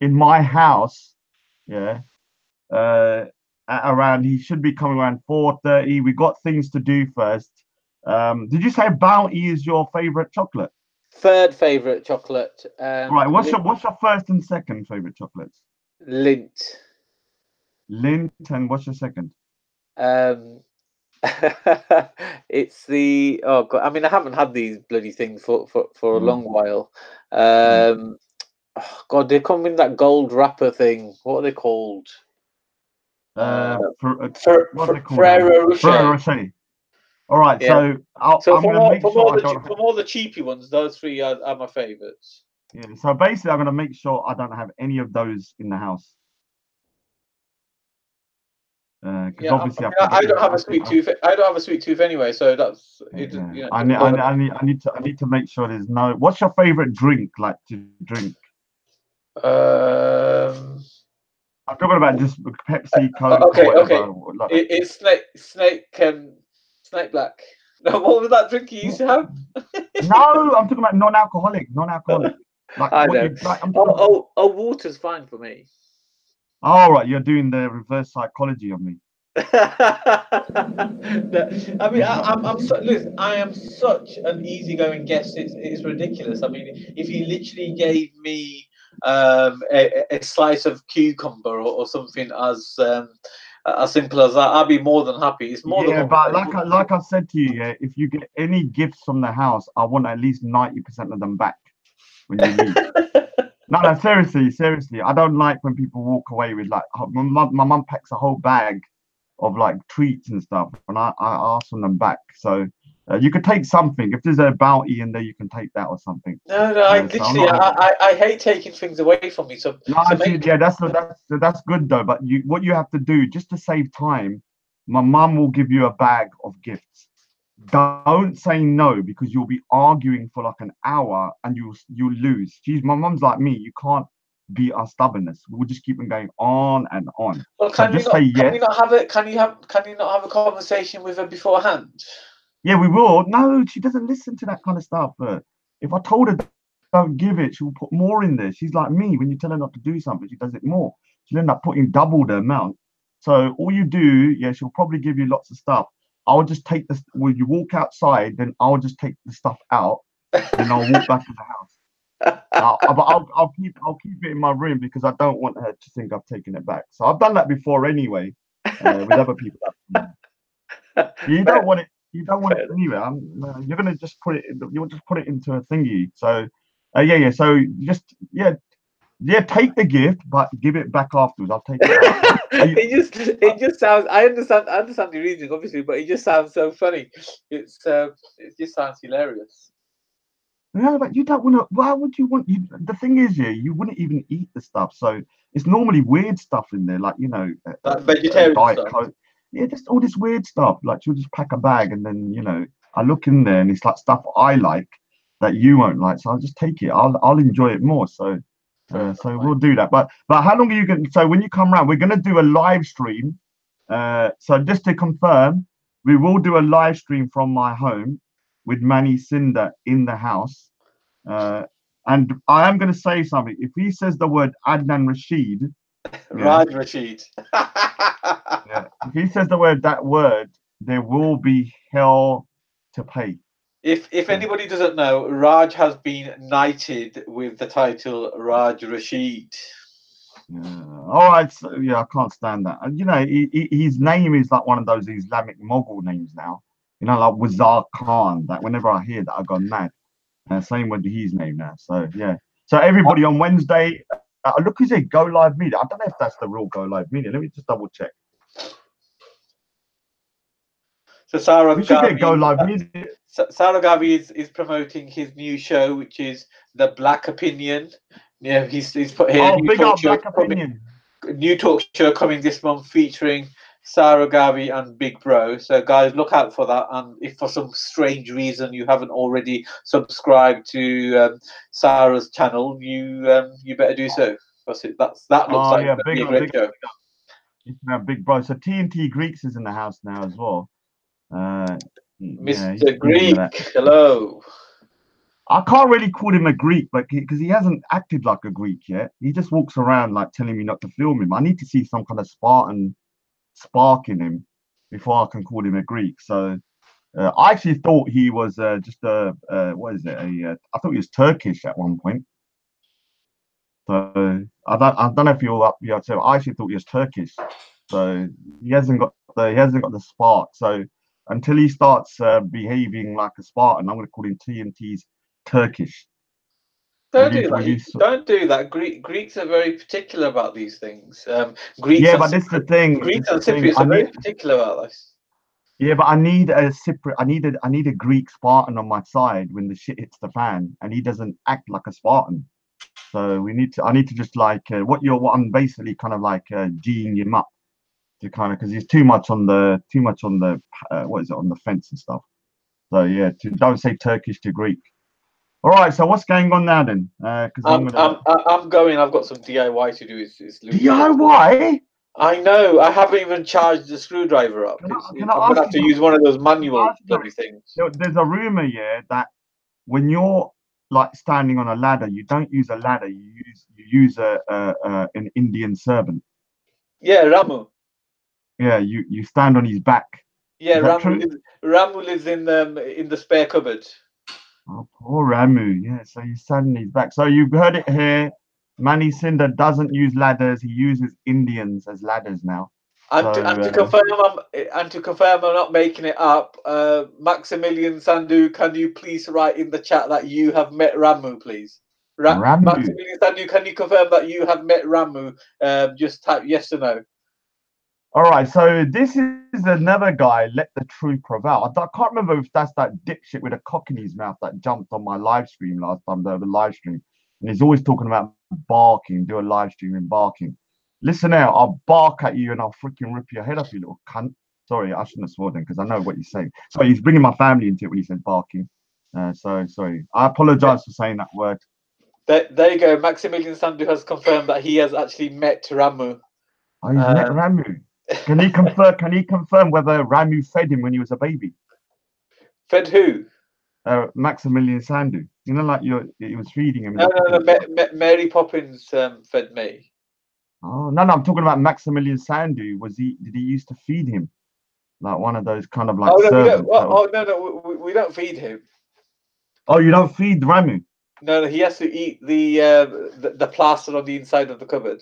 in my house, yeah, he should be coming around 4:30. We got things to do first. Did you say Bounty is your favorite chocolate? Third favorite chocolate. All right. What's your first and second favorite chocolates? Lint. Lint, and what's your second? It's the God. I mean, I haven't had these bloody things for a long while. Oh God, they come in that gold wrapper thing. What are they called? What are they called? Ferrero Rocher. Ferrero Rocher. All right, yeah. so I'm going to make sure from all the cheapy ones, those three are my favorites. Yeah, so basically, I'm going to make sure I don't have any of those in the house. Because obviously, I don't have a sweet tooth. I don't have a sweet tooth anyway, so that's it. Yeah. I need to make sure there's no. What's your favorite drink like to drink? I'm talking about just Pepsi, Coke. Okay, or whatever, okay. It's Snake Black. No, what was that drink you used to have? No, I'm talking about non-alcoholic. Like, I know. Water's fine for me. All right, you're doing the reverse psychology on me. No, I mean, listen, I am such an easygoing guest. It's ridiculous. I mean, if you literally gave me a slice of cucumber or something as simple as that, I'd be more than happy. It's more than but like I said to you, yeah, if you get any gifts from the house, I want at least 90% of them back when you leave. No, seriously, I don't like when people walk away with like my mum packs a whole bag of like treats and stuff, and I ask for them back. So you could take something if there's a bounty in there, you can take that or something. No, I hate taking things away from me. So yeah, that's good though. But what you have to do just to save time, my mum will give you a bag of gifts. Don't say no because you'll be arguing for like an hour and you'll lose. My mum's like me. You can't beat our stubbornness. We'll just keep on going on and on. Well, can you not have a conversation with her beforehand? Yeah, we will. No, she doesn't listen to that kind of stuff. But if I told her don't give it, she'll put more in there. She's like me. When you tell her not to do something, she does it more. She'll end up putting double the amount. So all you do, yeah, she'll probably give you lots of stuff. I'll just take this. When you walk outside, then I'll just take the stuff out. Then I'll walk back to the house. But I'll keep it in my room because I don't want her to think I've taken it back. So I've done that before anyway with other people. You don't want it. You don't want it anyway. You're gonna just put it. You'll just put it into a thingy. So yeah. So just take the gift, but give it back afterwards. I'll take it. It just sounds. I understand the reasoning, obviously, but it just sounds so funny. It just sounds hilarious. Yeah, but you don't want to. Why would you want? You, the thing is, yeah, you wouldn't even eat the stuff. So it's normally weird stuff in there, like Like vegetarian Diet stuff. Coke. Yeah, just all this weird stuff. Like she'll just pack a bag, and then I look in there, and it's like stuff I like that you won't like. So I'll just take it. I'll enjoy it more. So Fair enough, so mate. we'll do that. But how long are you going? So when you come around, we're going to do a live stream. So just to confirm, we will do a live stream from my home with Manny Sinder in the house. And I am going to say something. If he says the word Adnan Rashid, Raj Rashid. yeah, if he says that word, there will be hell to pay. If anybody doesn't know, Raj has been knighted with the title Raj Rashid. Yeah. All right. So, yeah, I can't stand that. And, his name is like one of those Islamic Mughal names now. Like Wazar Khan. That whenever I hear that, I go mad. Same with his name now. So yeah. So everybody on Wednesday, look who's it. Go Live Media. I don't know if that's the real Go Live Media. Let me just double check. So Sarah We should get Go Gavi, Live Media. Sarah Gavi is promoting his new show, which is The Black Opinion. Yeah, he's put here Oh, big up Black Opinion. New talk show coming this month featuring Sarah Gavi and Big Bro. So guys, look out for that. And if for some strange reason you haven't already subscribed to Sarah's channel, you better do so. That looks like yeah, it's going to be a great show. Big Bro. So TNT Greeks is in the house now as well. Mr. Greek, hello. I can't really call him a Greek, but because he hasn't acted like a Greek yet, he just walks around like telling me not to film him. I need to see some kind of Spartan spark in him before I can call him a Greek. So I actually thought he was just what is it? I thought he was Turkish at one point. So I don't know if you're up. Yeah, so I actually thought he was Turkish. So he hasn't got the spark. So until he starts behaving like a Spartan, I'm going to call him TNT's Turkish. Don't do that. Don't do that. Greeks are very particular about these things. Greeks. Yeah, but this is the thing. Greeks and Cypriots are very particular about this. Yeah, but I need a Cypriot. I need a Greek Spartan on my side when the shit hits the fan, and he doesn't act like a Spartan. So I need to just like what I'm basically kind of like G'ing him up to kind of because he's too much on the what is it on the fence and stuff. So yeah, don't say Turkish to Greek. All right, so what's going on now then? Because I'm going. I've got some DIY to do. Is DIY? I know. I haven't even charged the screwdriver up. I'm gonna have to use one of those manual bloody things. There's a rumor, yeah, that when you're like standing on a ladder, you don't use a ladder. You use an Indian servant. Yeah, Ramu. Yeah, you stand on his back. Yeah, Ramu lives in the spare cupboard. Oh, poor Ramu. Yeah, so you stand on his back. So you've heard it here. Manny Sinder doesn't use ladders. He uses Indians as ladders now. And to confirm, I'm not making it up. Maximilian Sandu, can you please write in the chat that you have met Ramu, please? Ramu. Maximilian Sandu, can you confirm that you have met Ramu? Just type yes or no. All right, so this is another guy. Let the truth prevail. I can't remember if that's that dipshit with a cock in his mouth that jumped on my live stream last time. The live stream, and he's always talking about barking. Do a live stream and barking. Listen out, I'll bark at you and I'll freaking rip your head off, you little cunt. Sorry, I shouldn't have sworn then because I know what you're saying. So he's bringing my family into it when he says barking. So sorry. I apologize for saying that word. There you go. Maximilian Sandu has confirmed that he has actually met Ramu. Oh, he's met Ramu. Can he confirm whether Ramu fed him when he was a baby? Fed who? Maximilian Sandu. You know, like he was feeding him. No. Mary Poppins fed me. Oh no, I'm talking about Maximilian Sandu. Did he used to feed him? Like one of those kind of like servants? No, we don't feed him. Oh, you don't feed Ramu? No, he has to eat the plaster on the inside of the cupboard.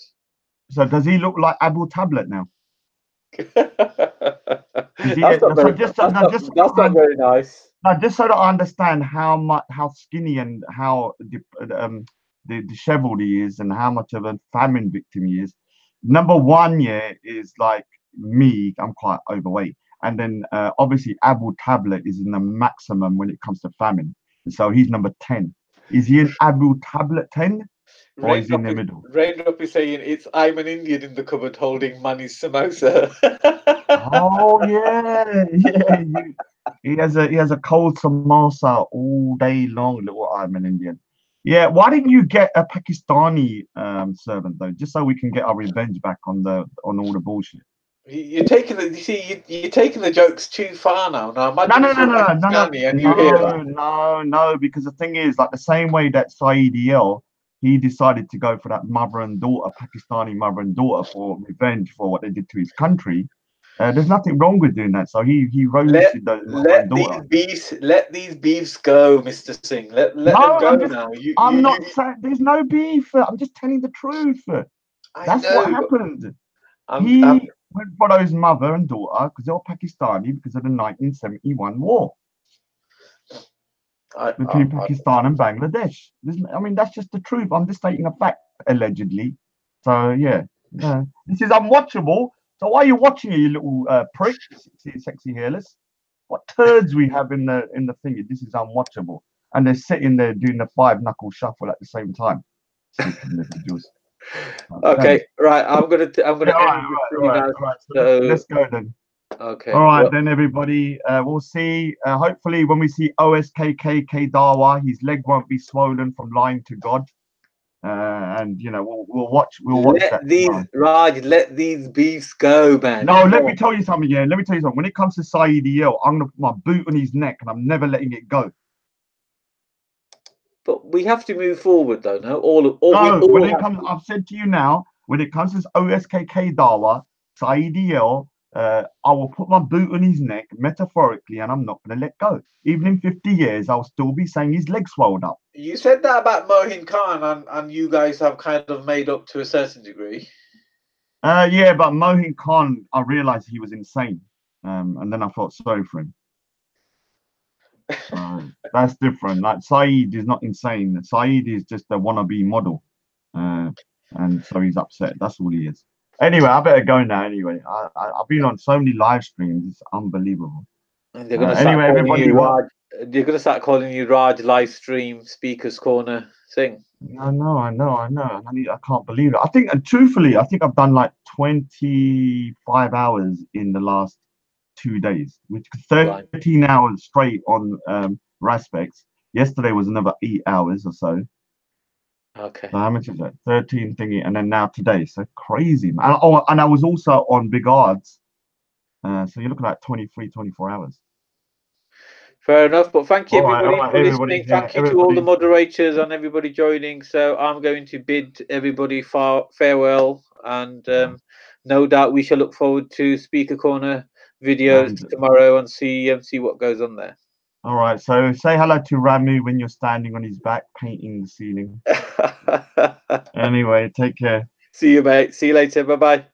So does he look like Abu Tablet now? That's not very nice. Now, just so that I understand how skinny and how disheveled he is, and how much of a famine victim he is. Number one, yeah, is like me. I'm quite overweight, and then obviously Abu Tablet is in the maximum when it comes to famine. So he's number 10. Is he in Abu Tablet 10 or is he in the middle? Raindrop is saying it's I'm an Indian in the cupboard holding Manny's samosa. Oh yeah, yeah. He has a cold samosa all day long. Little I'm an Indian. Yeah. Why didn't you get a Pakistani servant though, just so we can get our revenge back on all the bullshit? You're taking the, you see, you're taking the jokes too far now. Now No, imagine no, if no, you're no, no, no, Pakistani and you hear that. no. Because the thing is, like the same way that Saeed El, he decided to go for that mother and daughter, Pakistani mother and daughter, for revenge for what they did to his country. There's nothing wrong with doing that. So he roasted the mother and daughter. Let these beefs go, Mr. Singh. Let them No, go now. I'm not saying there's no beef. I'm just telling the truth. I That's know. what happened. I'm He went for those mother and daughter because they were Pakistani because of the 1971 war between Pakistan and Bangladesh. I mean, that's just the truth. I'm just stating a fact, allegedly. So yeah, this is unwatchable. So why are you watching it, you little prick, sexy hairless? What turds we have in the thing? This is unwatchable. And they're sitting there doing the 5-knuckle shuffle at the same time. Stupid individuals. okay, right. I'm gonna end All right. So let's go then. Okay. All right then, everybody. We'll see. Hopefully, when we see OSKK Dawa, his leg won't be swollen from lying to God. And you know, we'll watch. We'll watch that. Raj, let these beefs go, man. No, let me tell you something. Yeah, let me tell you something. When it comes to Saeed El, I'm gonna put my boot on his neck, and I'm never letting it go. But we have to move forward, though. No, I've said to you now, when it comes to OSKK Dawa, Saeed El, I will put my boot on his neck metaphorically, and I'm not going to let go. Even in 50 years, I'll still be saying his legs swelled up. You said that about Mohin Khan, and you guys have kind of made up to a certain degree. Yeah, but Mohin Khan, I realized he was insane, and then I felt sorry for him. That's different. Like Saeed is not insane. Saeed is just a wannabe model, and so he's upset. That's all he is. Anyway, I better go now. Anyway, I've been on so many live streams. It's unbelievable. And they're gonna start calling you Raj. They're gonna start calling you Raj live stream speakers corner thing. I know. I can't believe it. I think, and truthfully, I think I've done like 25 hours in the last 2 days, which 13 hours straight on Raspects. Yesterday was another 8 hours or so. Okay. So how much is that? 13 thingy, and then now today. So crazy, man. And I was also on Big Odds. So you're looking at 23, 24 hours. Fair enough, but thank you everybody for listening. Thank you to all the moderators and everybody joining. So I'm going to bid everybody farewell, and no doubt we shall look forward to Speaker Corner videos tomorrow and see what goes on there. All right, so say hello to Ramu when you're standing on his back painting the ceiling. Anyway, take care. See you, mate. See you later. Bye-bye.